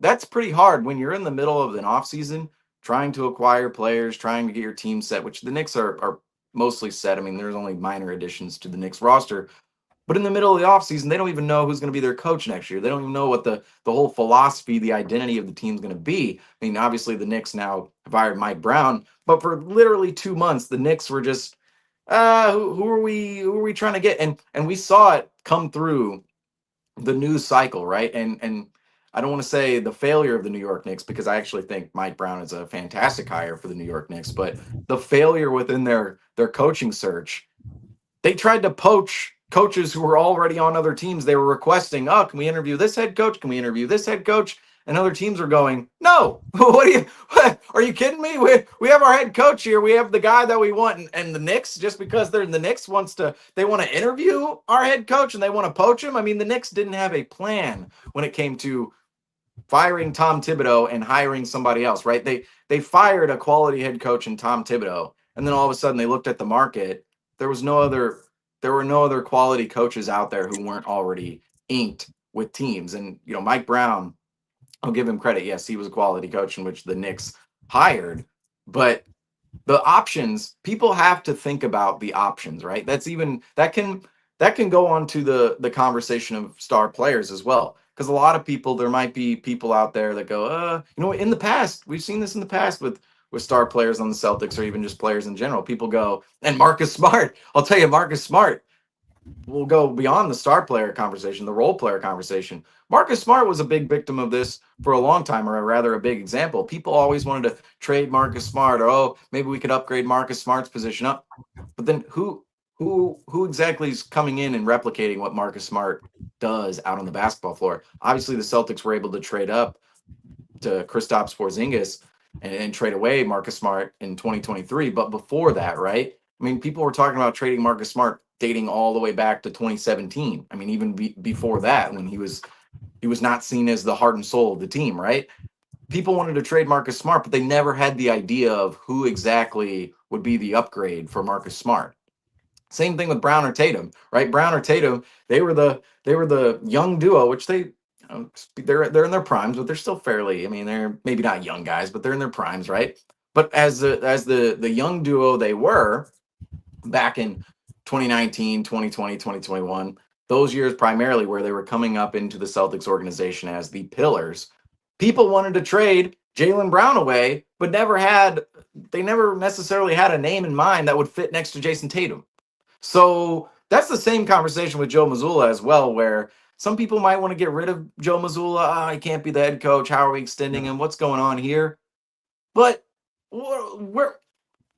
that's pretty hard when you're in the middle of an offseason trying to acquire players, trying to get your team set, which the Knicks are mostly set. I mean, there's only minor additions to the Knicks roster. But in the middle of the offseason, they don't even know who's going to be their coach next year. They don't even know what the whole philosophy, the identity of the team's going to be. I mean, obviously the Knicks now have hired Mike Brown, but for literally 2 months, the Knicks were just who are we trying to get? And we saw it come through the news cycle, right? And I don't want to say the failure of the New York Knicks, because I actually think Mike Brown is a fantastic hire for the New York Knicks, but the failure within their coaching search. They tried to poach coaches who were already on other teams. They were requesting, oh, can we interview this head coach? Can we interview this head coach? And other teams are going, no. What are you kidding me? We have our head coach here. We have the guy that we want. And the Knicks, just because they're in the Knicks, they want to interview our head coach and they want to poach him. I mean, the Knicks didn't have a plan when it came to firing Tom Thibodeau and hiring somebody else, right? They fired a quality head coach in Tom Thibodeau, and then all of a sudden they looked at the market. There were no other quality coaches out there who weren't already inked with teams. And Mike Brown, I'll give him credit. Yes, he was a quality coach in which the Knicks hired, but the options, people have to think about the options, right? That can go on to the conversation of star players as well, because a lot of people, there might be people out there that go, in the past, we've seen this in the past with star players on the Celtics, or even just players in general. People go, and Marcus Smart, I'll tell you, Marcus Smart will go beyond the star player conversation, the role player conversation. Marcus Smart was a big victim of this for a long time, or rather a big example. People always wanted to trade Marcus Smart, or maybe we could upgrade Marcus Smart's position up. But then who exactly is coming in and replicating what Marcus Smart does out on the basketball floor? Obviously, the Celtics were able to trade up to Kristaps Porzingis and trade away Marcus Smart in 2023. But before that, right? I mean, people were talking about trading Marcus Smart dating all the way back to 2017. I mean, even before that, when he was not seen as the heart and soul of the team, right? People wanted to trade Marcus Smart, but they never had the idea of who exactly would be the upgrade for Marcus Smart. Same thing with Brown or Tatum, right? Brown or Tatum, they were the young duo, which they're in their primes, but they're still fairly. I mean, they're maybe not young guys, but they're in their primes, right? But as the young duo they were back in 2019, 2020, 2021, those years primarily where they were coming up into the Celtics organization as the pillars, people wanted to trade Jaylen Brown away, but they never necessarily had a name in mind that would fit next to Jason Tatum. So that's the same conversation with Joe Mazzulla as well, where some people might want to get rid of Joe Mazzulla. He can't be the head coach. How are we extending him? What's going on here? But we're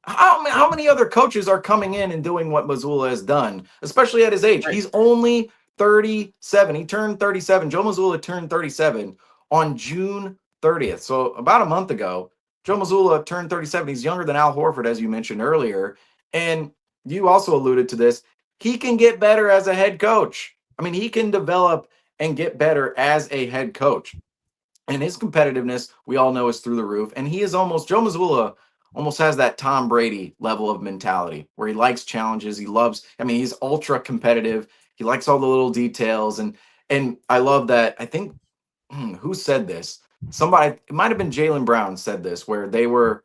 how many other coaches are coming in and doing what Mazzulla has done, especially at his age?
Right.
He's only 37. He turned 37. Joe Mazzulla turned 37 on June 30th. So about a month ago, Joe Mazzulla turned 37. He's younger than Al Horford, as you mentioned earlier. And you also alluded to this. He can get better as a head coach. I mean, he can develop and get better as a head coach. And his competitiveness, we all know, is through the roof. And he is Joe Mazzulla almost has that Tom Brady level of mentality where he likes challenges. He loves, I mean, he's ultra competitive. He likes all the little details. And I love that. I think, who said this? Somebody, it might have been Jaylen Brown said this, where they were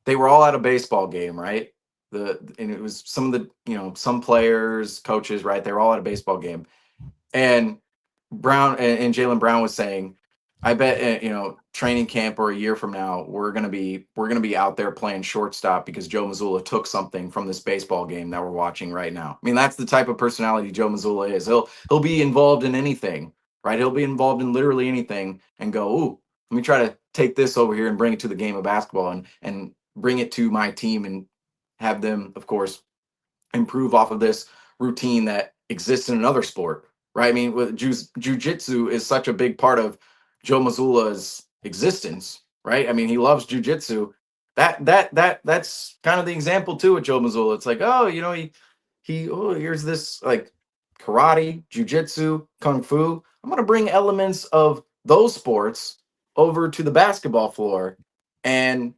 all at a baseball game, right? And it was some of the, some players, coaches, right? They were all at a baseball game. And Brown and Jaylen Brown was saying, I bet training camp or a year from now we're gonna be out there playing shortstop because Joe Mazzulla took something from this baseball game that we're watching right now. I mean, that's the type of personality Joe Mazzulla is. He'll be involved in anything, right? He'll be involved in literally anything and go, ooh, let me try to take this over here and bring it to the game of basketball and bring it to my team and have them, of course, improve off of this routine that exists in another sport, right? I mean, with jujitsu is such a big part of Joe Mazzulla's existence, right? I mean, he loves jujitsu. That's kind of the example too with Joe Mazzulla. It's like, oh, here's this like karate, jujitsu, kung fu. I'm gonna bring elements of those sports over to the basketball floor and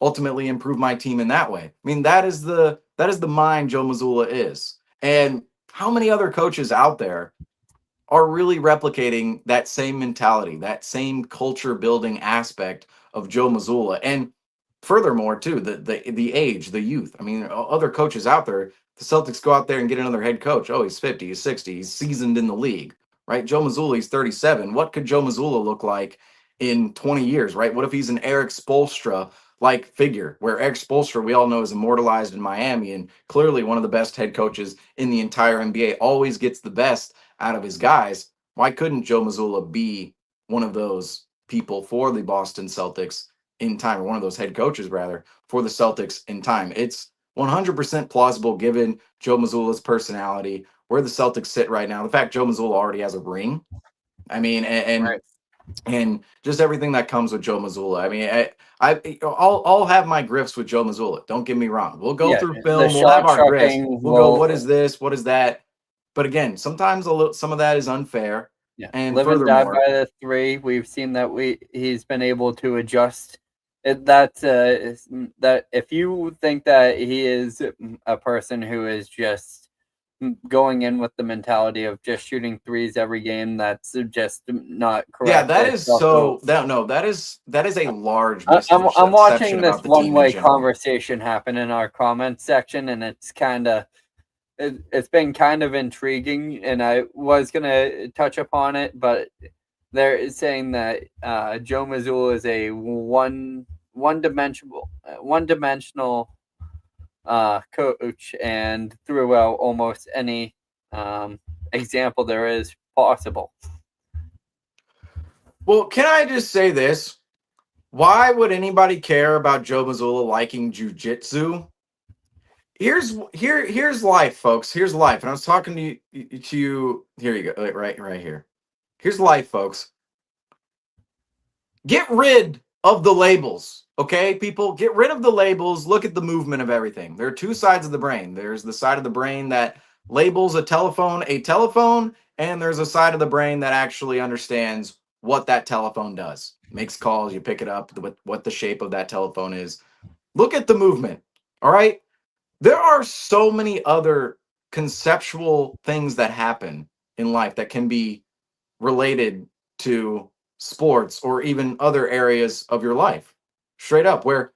ultimately improve my team in that way. I mean, that is the mind Joe Mazzulla is. And how many other coaches out there are really replicating that same mentality, that same culture building aspect of Joe Mazzulla? And furthermore, too, the age, the youth. I mean, other coaches out there, the Celtics go out there and get another head coach. Oh, he's 50, he's 60, he's seasoned in the league, right? Joe Mazzulla, he's 37. What could Joe Mazzulla look like in 20 years, right? What if he's an Eric Spoelstra like figure, where Eric Spoelstra, we all know, is immortalized in Miami and clearly one of the best head coaches in the entire NBA, always gets the best out of his guys. Why couldn't Joe Mazzulla be one of those people for the Boston Celtics in time, or one of those head coaches rather for the Celtics in time? It's 100% plausible given Joe Mazzulla's personality, where the Celtics sit right now. The fact Joe Mazzulla already has a ring. I mean,
Right.
and just everything that comes with Joe Mazzulla. I mean, I'll have my grifts with Joe Mazzulla. Don't get me wrong. We'll go
Yeah.
through
The
film. We'll have
shot
our grifts.
sharping
We'll go,
will,
what is this? What is that? But again, sometimes some of that is unfair.
yeah,
And
live and die
furthermore,
by the three. We've seen that he's been able to adjust. That if you think that he is a person who is just going in with the mentality of just shooting threes every game, that's just not correct.
yeah, that
It's
is
also,
so that no, that is a large
I'm
misconception
watching this
about the team in
one-way
general.
conversation happen in our comments section, and it's it's been kind of intriguing, and I was gonna touch upon it, but they're saying that Joe Mazzulla is a one dimensional coach, and threw out almost any example there is possible.
Well, can I just say this? Why would anybody care about Joe Mazzulla liking jujitsu here's life, folks. Here's life. And I was talking to you. Here you go. Right here. Here's life, folks. Get rid of the labels. Okay, people, get rid of the labels. Look at the movement of everything. There are two sides of the brain. There's the side of the brain that labels a telephone, and there's a side of the brain that actually understands what that telephone does. Makes calls, you pick it up, what the shape of that telephone is. Look at the movement. All right. There are so many other conceptual things that happen in life that can be related to sports or even other areas of your life. Straight up, where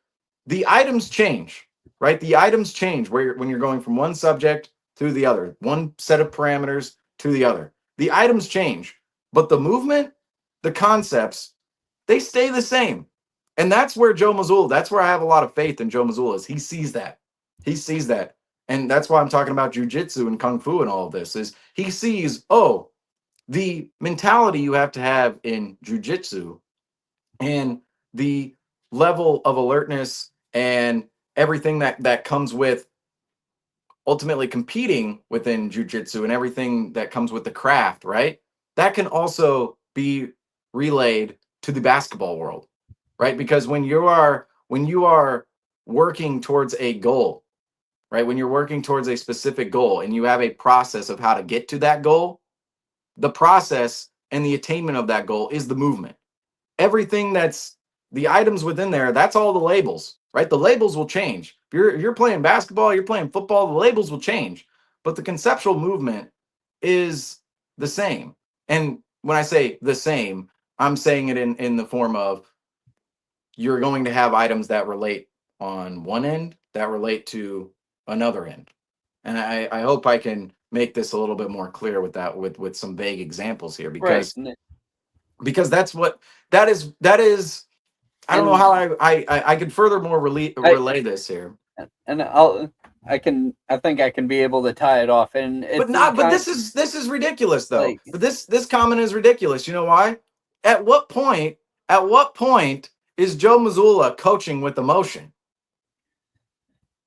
the items change, right? The items change when you're going from one subject to the other, one set of parameters to the other. The items change, but the movement, the concepts, they stay the same. And that's where Joe Mazzulla, that's where I have a lot of faith in Joe Mazzulla is he sees that. He sees that. And that's why I'm talking about jujitsu and kung fu and all of this is he sees, oh, the mentality you have to have in jujitsu and the level of alertness and everything that comes with ultimately competing within jujitsu and everything that comes with the craft, right? That can also be relayed to the basketball world, right? Because when you are working towards a goal, right? When you're working towards a specific goal and you have a process of how to get to that goal, the process and the attainment of that goal is the movement. Everything that's the items within there, that's all the labels, right? The labels will change. If you're playing basketball, you're playing football, the labels will change, but the conceptual movement is the same. And when I say the same, I'm saying it in the form of you're going to have items that relate on one end that relate to another end. And I hope I can make this a little bit more clear with that with some vague examples here
Right.
because that's what that is I don't know
And
how I could furthermore relay this here.
and I think I can be able to tie it off. And
But
it's
not but
kind
this is ridiculous though.
like
But this comment is ridiculous. You know why? At what point is Joe Mazzulla coaching with emotion?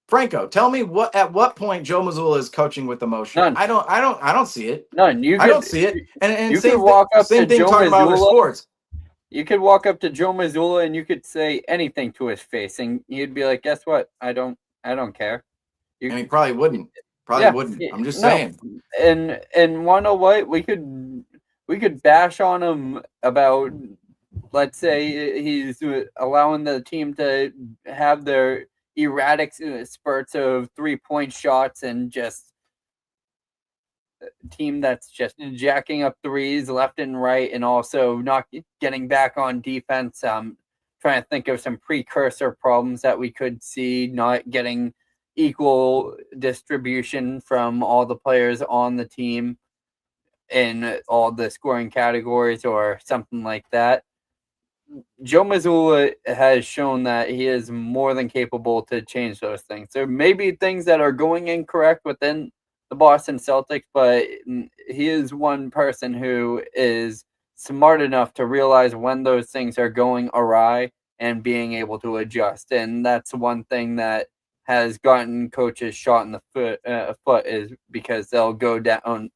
Franco, tell me at what point Joe Mazzulla is coaching with emotion.
none,
I don't see it.
none.
I don't see it. And
You could walk up to
same thing
Joe
talking about other
Mazzulla.
sports.
You could walk up to Joe Mazzulla and you could say anything to his face, and you'd be like, "Guess what? I don't care."
And he
You,
probably wouldn't. Probably
yeah,
wouldn't. I'm just
no,
saying.
and wanna what? We could bash on him about, let's say he's allowing the team to have their erratic spurts of 3-point shots and just team that's just jacking up threes left and right and also not getting back on defense. Trying to think of some precursor problems that we could see, not getting equal distribution from all the players on the team in all the scoring categories or something like that. Joe Mazzulla has shown that he is more than capable to change those things. There may be things that are going incorrect within the Boston Celtics, but he is one person who is smart enough to realize when those things are going awry and being able to adjust. And that's one thing that has gotten coaches shot in the foot is because they'll go down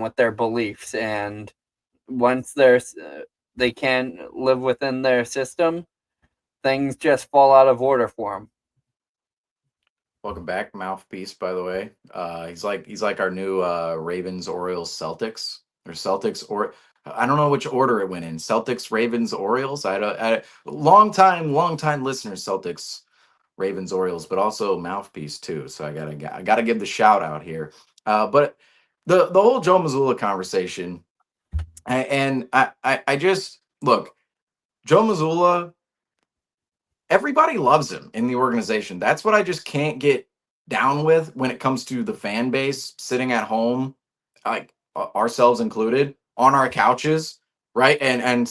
with their beliefs, and once they can't live within their system, things just fall out of order for them.
Welcome back, Mouthpiece. By the way, he's like our new Ravens, Orioles, Celtics or Celtics or I don't know which order it went in. Celtics, Ravens, Orioles. Long time listeners. Celtics, Ravens, Orioles, but also Mouthpiece too. So I gotta give the shout out here. But the whole Joe Mazzulla conversation, and I just look Joe Mazzulla. Everybody loves him in the organization. That's what I just can't get down with when it comes to the fan base sitting at home, like ourselves included, on our couches, right? And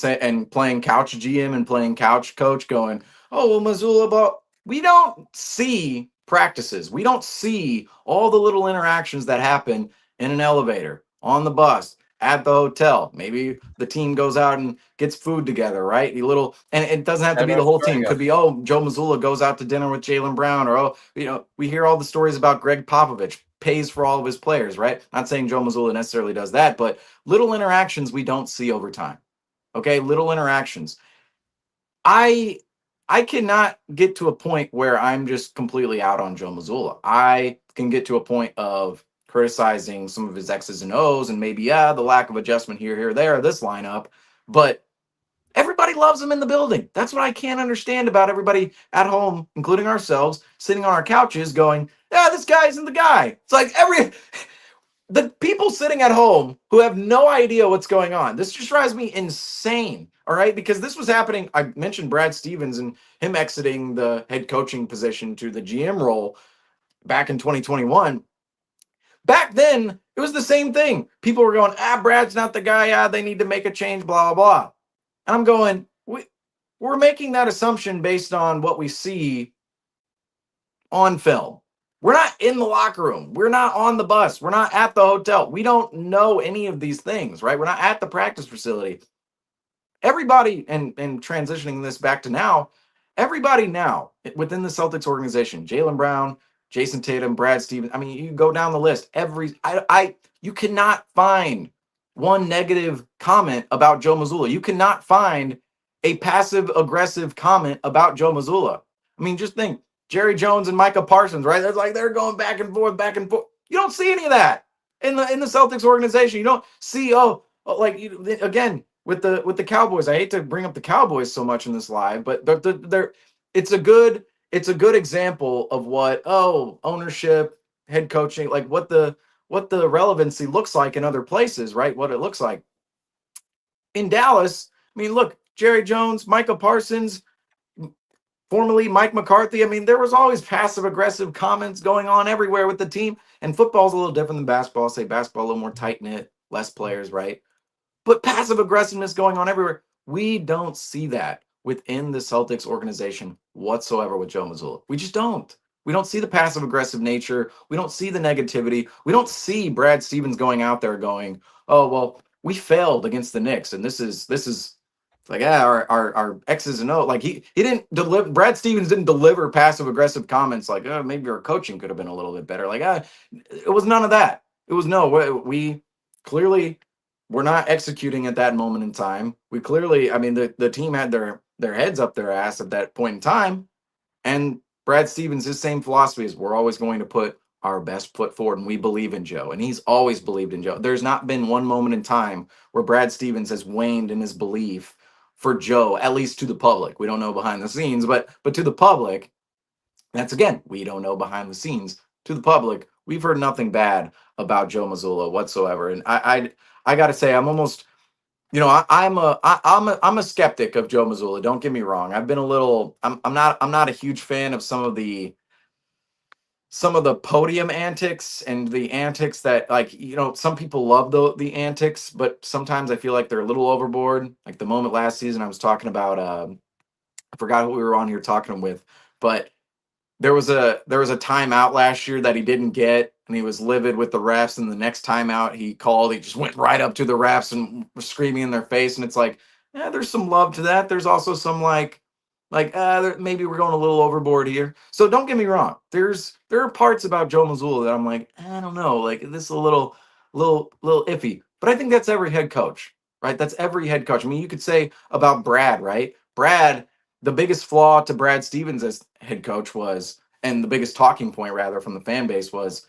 playing couch GM and playing couch coach, going, oh well, Missoula, but we don't see practices. We don't see all the little interactions that happen in an elevator, on the bus, at the hotel. Maybe the team goes out and gets food together, right? You little, and it doesn't have to
Shout
be the
out
whole team. It
Fargo.
could be, oh, Joe Mazzulla goes out to dinner with Jaylen Brown, or oh, we hear all the stories about Greg Popovich pays for all of his players, right? Not saying Joe Mazzulla necessarily does that, but little interactions we don't see over time. Okay, little interactions. I I cannot get to a point where I'm just completely out on Joe Mazzulla. I can get to a point of criticizing some of his X's and O's and maybe, yeah, the lack of adjustment here, there, this lineup. But everybody loves him in the building. That's what I can't understand about everybody at home, including ourselves, sitting on our couches going, yeah, this guy isn't the guy. It's like the people sitting at home who have no idea what's going on. This just drives me insane. All right. Because this was happening. I mentioned Brad Stevens and him exiting the head coaching position to the GM role back in 2021. Back then, it was the same thing. People were going, Brad's not the guy. They need to make a change, blah, blah, blah. And I'm going, we're making that assumption based on what we see on film. We're not in the locker room. We're not on the bus. We're not at the hotel. We don't know any of these things, right? We're not at the practice facility. Everybody, and transitioning this back to now, everybody now within the Celtics organization, Jaylen Brown, Jason Tatum, Brad Stevens. I mean, you go down the list. You cannot find one negative comment about Joe Mazzulla. You cannot find a passive aggressive comment about Joe Mazzulla. I mean, just think Jerry Jones and Micah Parsons, right? That's like they're going back and forth, back and forth. You don't see any of that in the Celtics organization. You don't see like again with the Cowboys. I hate to bring up the Cowboys so much in this live, but they're it's a good example of what ownership, head coaching, like what the relevancy looks like in other places, right? What it looks like in Dallas. I mean, look, Jerry Jones, Micah Parsons, formerly Mike McCarthy. I mean, there was always passive aggressive comments going on everywhere with the team. And football's a little different than basketball. Say basketball a little more tight knit, less players, right? But passive aggressiveness going on everywhere. We don't see that within the Celtics organization whatsoever with Joe Mazzulla. We just don't. We don't see the passive aggressive nature. We don't see the negativity. We don't see Brad Stevens going out there going, "Oh well, we failed against the Knicks, and this is like our X's and O." Like he didn't deliver. Brad Stevens didn't deliver passive aggressive comments like, "Oh, maybe our coaching could have been a little bit better." Like it was none of that. It was no. We clearly we're not executing at that moment in time. We clearly, I mean, the team had their heads up their ass at that point in time. And Brad Stevens, his same philosophy is we're always going to put our best foot forward, and we believe in Joe. And he's always believed in Joe. There's not been one moment in time where Brad Stevens has waned in his belief for Joe, at least to the public. We don't know behind the scenes, but to the public, that's again, we don't know behind the scenes. To the public, we've heard nothing bad about Joe Mazzulla whatsoever. And I got to say, I'm almost, I'm a skeptic of Joe Mazzulla. Don't get me wrong. I've been a little. I'm not a huge fan of some of the podium antics and the antics that, like, some people love the antics, but sometimes I feel like they're a little overboard. Like the moment last season, I was talking about. I forgot who we were on here talking with, but there was a timeout last year that he didn't get, and he was livid with the refs. And the next timeout he called, he just went right up to the refs and was screaming in their face. And it's like, yeah, there's some love to that. There's also some maybe we're going a little overboard here. So don't get me wrong. There are parts about Joe Mazzulla that I'm like, I don't know, like this is a little iffy. But I think that's every head coach, right? That's every head coach. I mean, you could say about Brad, right? Brad, the biggest flaw to Brad Stevens as head coach was, and the biggest talking point rather from the fan base was,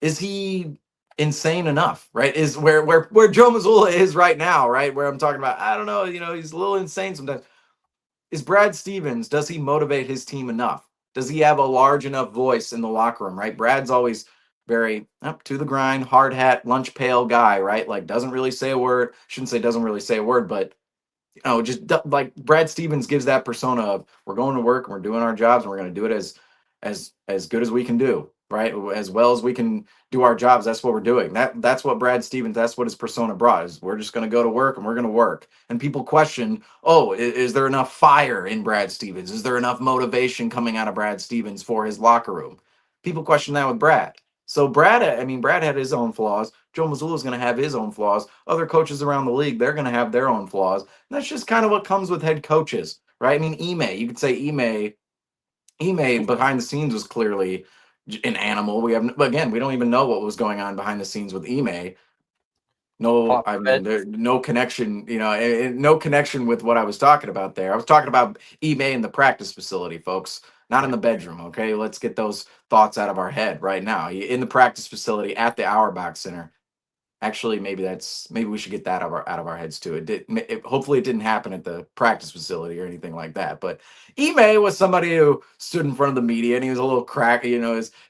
is he insane enough? Right? Is where Joe Mazzulla is right now, right? Where I'm talking about, I don't know, he's a little insane sometimes. Is Brad Stevens, does he motivate his team enough? Does he have a large enough voice in the locker room, right? Brad's always very up to the grind, hard hat, lunch pail guy, right? Like doesn't really say a word. Shouldn't say doesn't really say a word, but just like Brad Stevens gives that persona of we're going to work and we're doing our jobs and we're going to do it as good as we can do, right? As well as we can do our jobs. That's what we're doing. That's what Brad Stevens, that's what his persona brought is we're just going to go to work and we're going to work. And people question, oh, is there enough fire in Brad Stevens? Is there enough motivation coming out of Brad Stevens for his locker room? People question that with Brad. So Brad had his own flaws. Joe Mazzulla is going to have his own flaws. Other coaches around the league, they're going to have their own flaws. And that's just kind of what comes with head coaches, right? I mean, you could say Ime behind the scenes was clearly an animal. Again, we don't even know what was going on behind the scenes with Ime. No, I mean,
Popovich.
there's no connection, no connection with what I was talking about there. I was talking about Ime in the practice facility, folks, not in the bedroom. Okay, let's get those thoughts out of our head right now. In the practice facility at the Auerbach Center. Actually, maybe we should get that out of our heads too. Hopefully it didn't happen at the practice facility or anything like that. But Ime was somebody who stood in front of the media and he was a little cracky.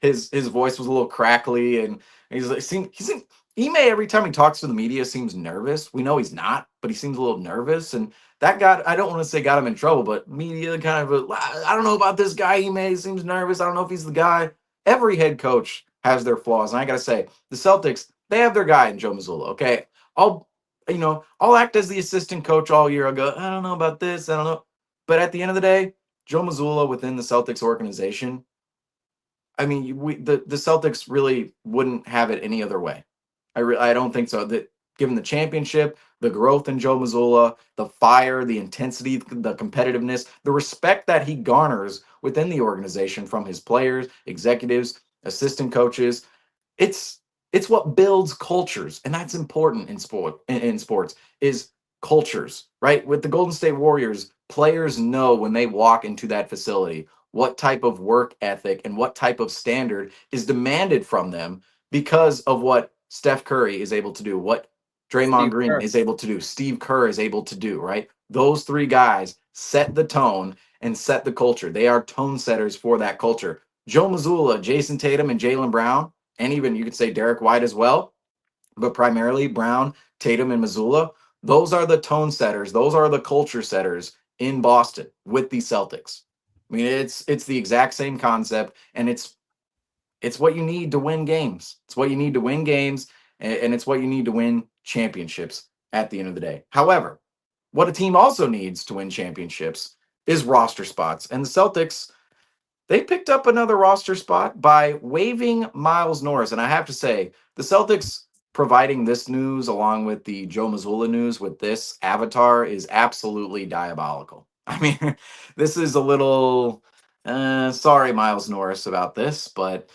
His voice was a little crackly, and he's like, Ime every time he talks to the media seems nervous. We know he's not, but he seems a little nervous, and that I don't want to say got him in trouble, but media kind of I don't know about this guy. Ime seems nervous. I don't know if he's the guy. Every head coach has their flaws, and I gotta say the Celtics, they have their guy in Joe Mazzulla. Okay, I'll act as the assistant coach all year. I'll go, I don't know about this. I don't know, but at the end of the day, Joe Mazzulla within the Celtics organization. I mean, the Celtics really wouldn't have it any other way. I don't think so. That given the championship, the growth in Joe Mazzulla, the fire, the intensity, the competitiveness, the respect that he garners within the organization from his players, executives, assistant coaches, it's it's what builds cultures, and that's important in sports is cultures, right? With the Golden State Warriors, players know when they walk into that facility what type of work ethic and what type of standard is demanded from them because of what Steph Curry is able to do, what Draymond
Steve
Green
Kerr.
is able to do, Steve Kerr is able to do, right? Those three guys set the tone and set the culture. They are tone setters for that culture. Joe Mazzulla, Jason Tatum, and Jaylen Brown, and even you could say Derek White as well, but primarily Brown, Tatum, and Mazzulla. Those are the tone setters. Those are the culture setters in Boston with the Celtics. I mean, it's the exact same concept, and it's what you need to win games. It's what you need to win games, and it's what you need to win championships at the end of the day. However, what a team also needs to win championships is roster spots, and the Celtics, they picked up another roster spot by waiving Miles Norris. And I have to say, the Celtics providing this news along with the Joe Mazzulla news with this avatar is absolutely diabolical. I mean, this is a little sorry, Miles Norris, about this, but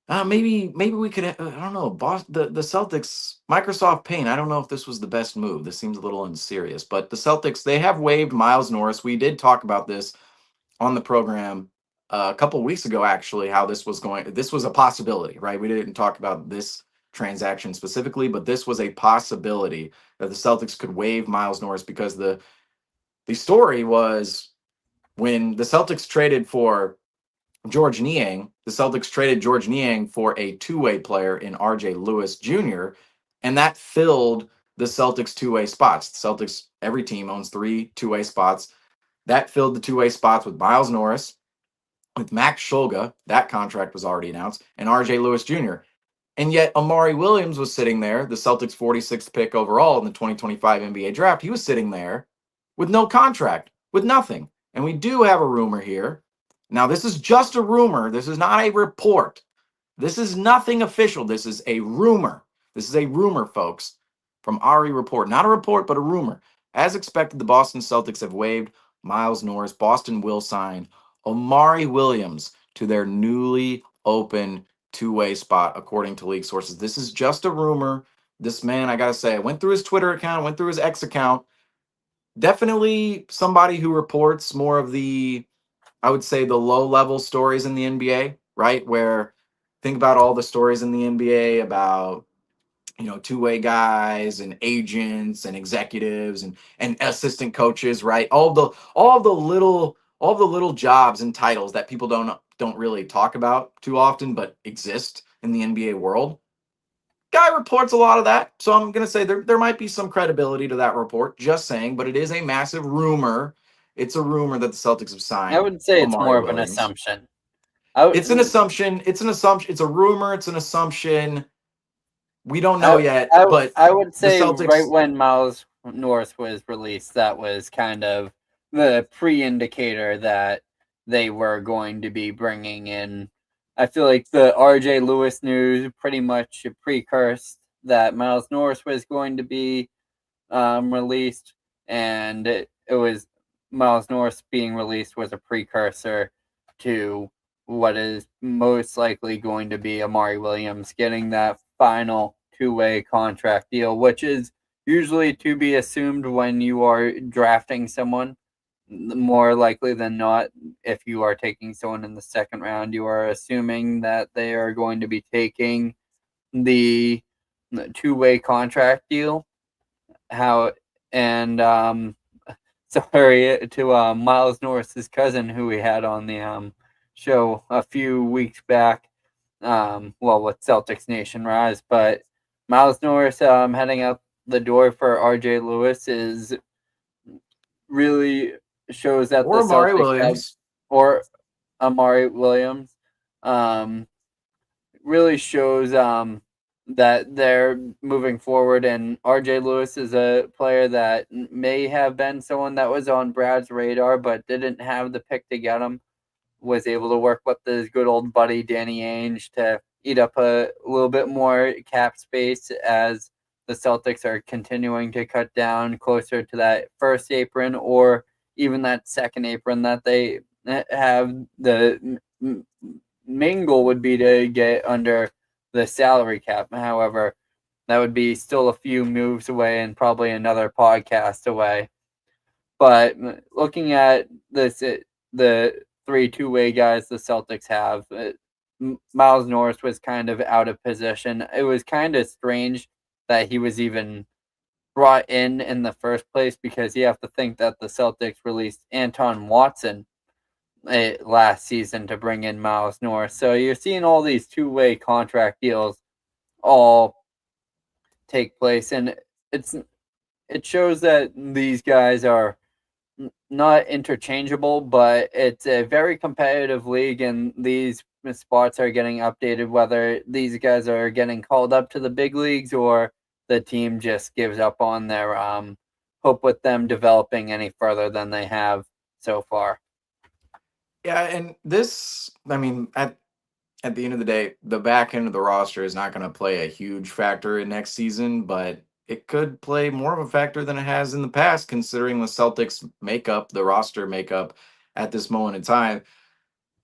maybe we could. I don't know. The Celtics, Microsoft Paint. I don't know if this was the best move. This seems a little unserious, but the Celtics, they have waived Miles Norris. We did talk about this on the program a couple weeks ago, actually, how this was going. This was a possibility, right? We didn't talk about this transaction specifically, but this was a possibility that the Celtics could waive Miles Norris because the story was when the Celtics traded for George Niang, the Celtics traded George Niang for a two-way player in RJ Lewis Jr., and that filled the Celtics two-way spots. The Celtics, every team owns three two-way spots. That filled the two-way spots with Miles Norris, with Max Shulga, that contract was already announced, and RJ Lewis Jr. And yet Amari Williams was sitting there, the Celtics 46th pick overall in the 2025 NBA draft. He was sitting there with no contract, with nothing. And we do have a rumor here. Now, this is just a rumor. This is not a report. This is nothing official. This is a rumor. This is a rumor, folks, from Ari Report. Not a report, but a rumor. As expected, the Boston Celtics have waived Miles Norris. Boston will sign Amari Williams to their newly open two-way spot, according to league sources. This is just a rumor. This man, I gotta say, I went through his Twitter account, went through his X account. Definitely somebody who reports more of the, I would say, the low-level stories in the NBA, right? Where think about all the stories in the NBA about two-way guys and agents and executives and assistant coaches, right? All the little jobs and titles that people don't really talk about too often, but exist in the NBA world. Guy reports a lot of that, so I'm gonna say there might be some credibility to that report. Just saying, but it is a massive rumor. It's a rumor that the Celtics have
I
signed
would say it's
Amari
more of an
Williams.
assumption.
It's an assumption. It's an assumption. It's a rumor. It's an assumption. We don't know
I,
yet,
I,
but
I would
the
say right
Celtics.
when Miles North was released, that was kind of the pre-indicator that they were going to be bringing in I feel like the RJ Lewis news pretty much precursed that Miles Norris was going to be released, and it was Miles Norris being released was a precursor to what is most likely going to be Amari Williams getting that final two-way contract deal, which is usually to be assumed when you are drafting someone. More likely than not, if you are taking someone in the second round, you are assuming that they are going to be taking the two-way contract deal. How and sorry to Miles Norris's cousin, who we had on the show a few weeks back. Well, with Celtics Nation Rise, but Miles Norris heading out the door for RJ Lewis is really shows that the
Or Amari
Celtics have,
Williams.
or Amari Williams, um, really shows that they're moving forward. And RJ Lewis is a player that may have been someone that was on Brad's radar, but didn't have the pick to get him. Was able to work with his good old buddy Danny Ainge to eat up a little bit more cap space as the Celtics are continuing to cut down closer to that first apron or even that second apron that they have. The main goal would be to get under the salary cap. However, that would be still a few moves away and probably another podcast away. But looking at this, the three two-way guys the Celtics have, Miles Norris was kind of out of position. It was kind of strange that he was even brought in the first place, because you have to think that the Celtics released Anton Watson last season to bring in Miles Norris. So you're seeing all these two-way contract deals all take place, and it shows that these guys are not interchangeable, but it's a very competitive league, and these spots are getting updated, whether these guys are getting called up to the big leagues or the team just gives up on their hope with them developing any further than they have so far.
Yeah, and this, I mean, at the end of the day, the back end of the roster is not going to play a huge factor in next season, but it could play more of a factor than it has in the past, considering the Celtics makeup, the roster makeup at this moment in time.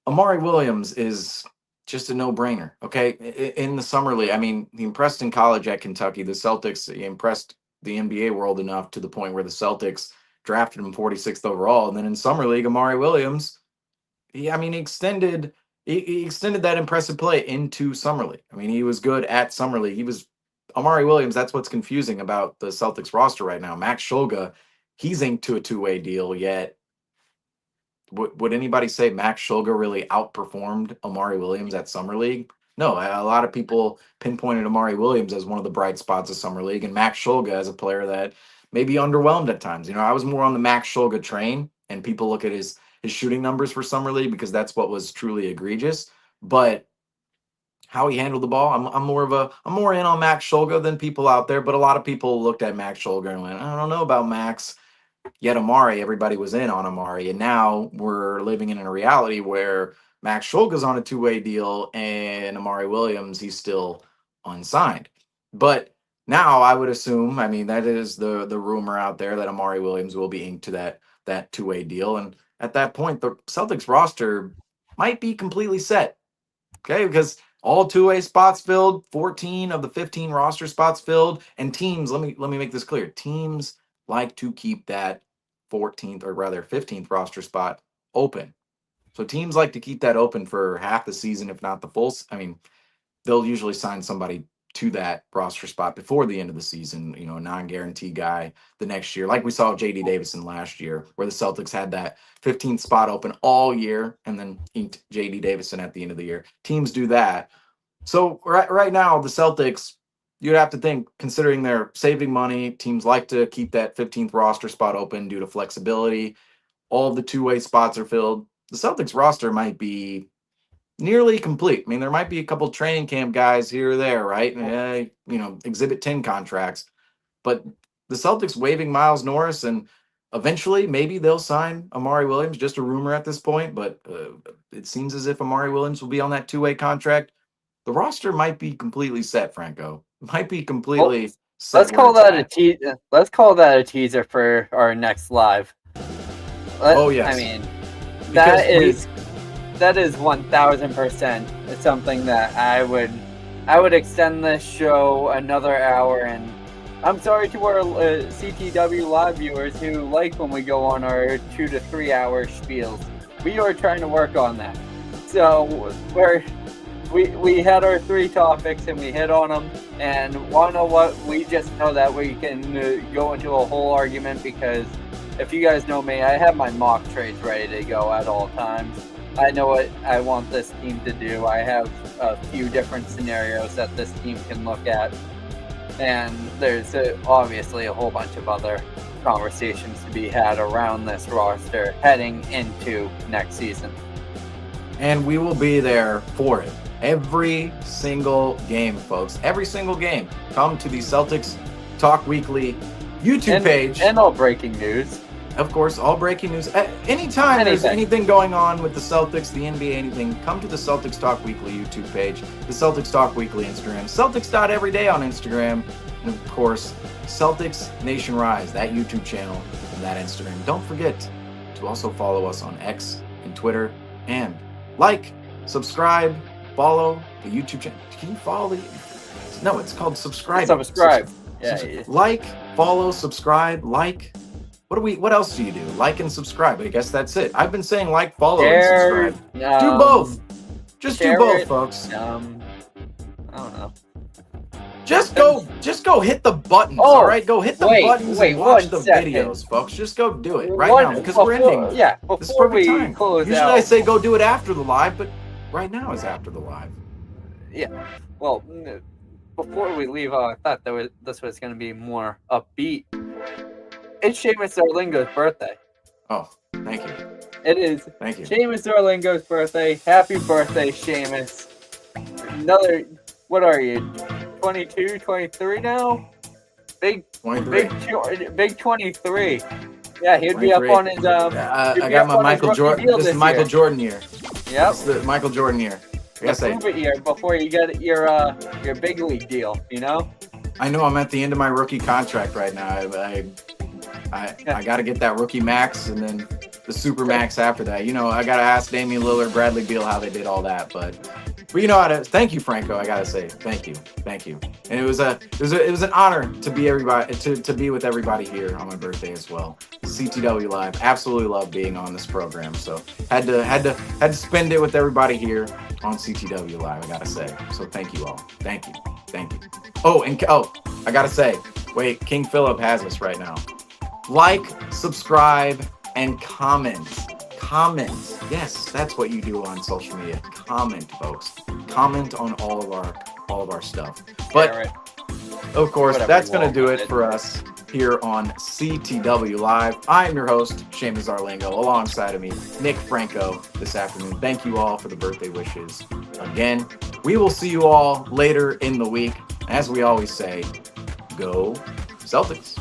Amari Williams is just a no-brainer. Okay, in the summer league, I mean, he impressed in college at Kentucky. The Celtics, he impressed the NBA world enough to the point where the Celtics drafted him 46th overall, and then in summer league, Amari Williams, I mean, he extended that impressive play into summer league. I mean, he was good at summer league. He was Amari Williams. That's what's confusing about the Celtics roster right now. Max Shulga, he's inked to a two-way deal, yet would anybody say Max Shulga really outperformed Amari Williams at Summer League? No, a lot of people pinpointed Amari Williams as one of the bright spots of Summer League, and Max Shulga as a player that maybe underwhelmed at times. You know, I was more on the Max Shulga train, and people look at his shooting numbers for Summer League because that's what was truly egregious. But how he handled the ball, I'm more in on Max Shulga than people out there. But a lot of people looked at Max Shulga and went, I don't know about Max. Yet Amari, everybody was in on Amari, and now we're living in a reality where Max Shulga's on a two-way deal and Amari Williams, he's still unsigned. But now I would assume, I mean, that is the rumor out there that Amari Williams will be inked to that two-way deal, and at that point, the Celtics roster might be completely set. Okay, because all two-way spots filled, 14 of the 15 roster spots filled, and teams, let me make this clear. Teams like to keep that 14th or rather 15th roster spot open. So teams like to keep that open for half the season, if not the full. I mean, they'll usually sign somebody to that roster spot before the end of the season, you know, a non-guarantee guy the next year, like we saw JD Davison last year, where the Celtics had that 15th spot open all year and then inked JD Davison at the end of the year. Teams do that. So right now, the Celtics, you'd have to think, considering they're saving money, teams like to keep that 15th roster spot open due to flexibility. All of the two-way spots are filled. The Celtics roster might be nearly complete. I mean, there might be a couple training camp guys here or there, right? You know, Exhibit 10 contracts. But the Celtics waiving Miles Norris and Eventually, maybe they'll sign Amari Williams. Just a rumor at this point, but it seems as if Amari Williams will be on that two-way contract. The roster might be completely set, Franco. Might be completely set.
Let's call that let's call that a teaser for our next live.
Oh yes.
I mean, that is 1000% something that I would extend this show another hour. And I'm sorry to our CTW live viewers who like when we go on our 2 to 3 hour spiels. We are trying to work on that. So we had our 3 topics and we hit on them. And want to know what? We just know that we can go into a whole argument, because if you guys know me, I have my mock trades ready to go at all times. I know what I want this team to do. I have a few different scenarios that this team can look at. And there's obviously a whole bunch of other conversations to be had around this roster heading into next season.
And we will be there for it. Every single game, folks. Every single game. Come to the Celtics Talk Weekly YouTube page.
And all breaking news.
Of course, all breaking news. Anytime there's anything going on with the Celtics, the NBA, anything, come to the Celtics Talk Weekly YouTube page, the Celtics Talk Weekly Instagram, Celtics.everyday on Instagram, and of course, Celtics Nation Rise, that YouTube channel and that Instagram. Don't forget to also follow us on X and Twitter, and like, subscribe, follow the YouTube channel. Can you follow the... No, it's called subscribe.
Subscribe. Yeah.
Like, follow, subscribe, like... What else do you do? Like and subscribe. I guess that's it. I've been saying like, follow, and subscribe. Do both. Just do both, folks.
I don't know.
Just go hit the buttons. All right, go hit the buttons and watch the videos, folks. Just go do it right now, because we're ending.
Yeah, before we close
Usually I say go do it after the live, but right now is after the live.
Yeah. Well, before we leave, I thought this was going to be more upbeat. It's Seamus Zarlingo's birthday.
Oh, thank you.
It is.
Thank you.
Seamus Zarlingo's birthday. Happy birthday, Seamus. What are you, 22, 23 now? Big 23. Yeah, he'd be up on his...
I got my Michael Jordan. This is Michael Jordan year.
Yep.
It's the Michael Jordan year.
The year before you get your big league deal, you know?
I know I'm at the end of my rookie contract right now. I got to get that rookie max and then the super max after that. You know, I got to ask Damian Lillard, Bradley Beal how they did all that. But you know how to. Thank you, Franco. I got to say thank you. And it was an honor to be to be with everybody here on my birthday as well. CTW Live. Absolutely love being on this program. So had to spend it with everybody here on CTW Live. I got to say. So thank you all. Thank you. Oh, I got to say. Wait, King Philip has us right now. Like, subscribe, and comment. Yes, that's what you do on social media. Comment, folks. Comment on all of our stuff. But of course, that's going to do it for us here on CTW Live. I am your host, Seamus Zarlingo. Alongside of me, Nick Franco this afternoon. Thank you all for the birthday wishes. Again, we will see you all later in the week. As we always say, go Celtics.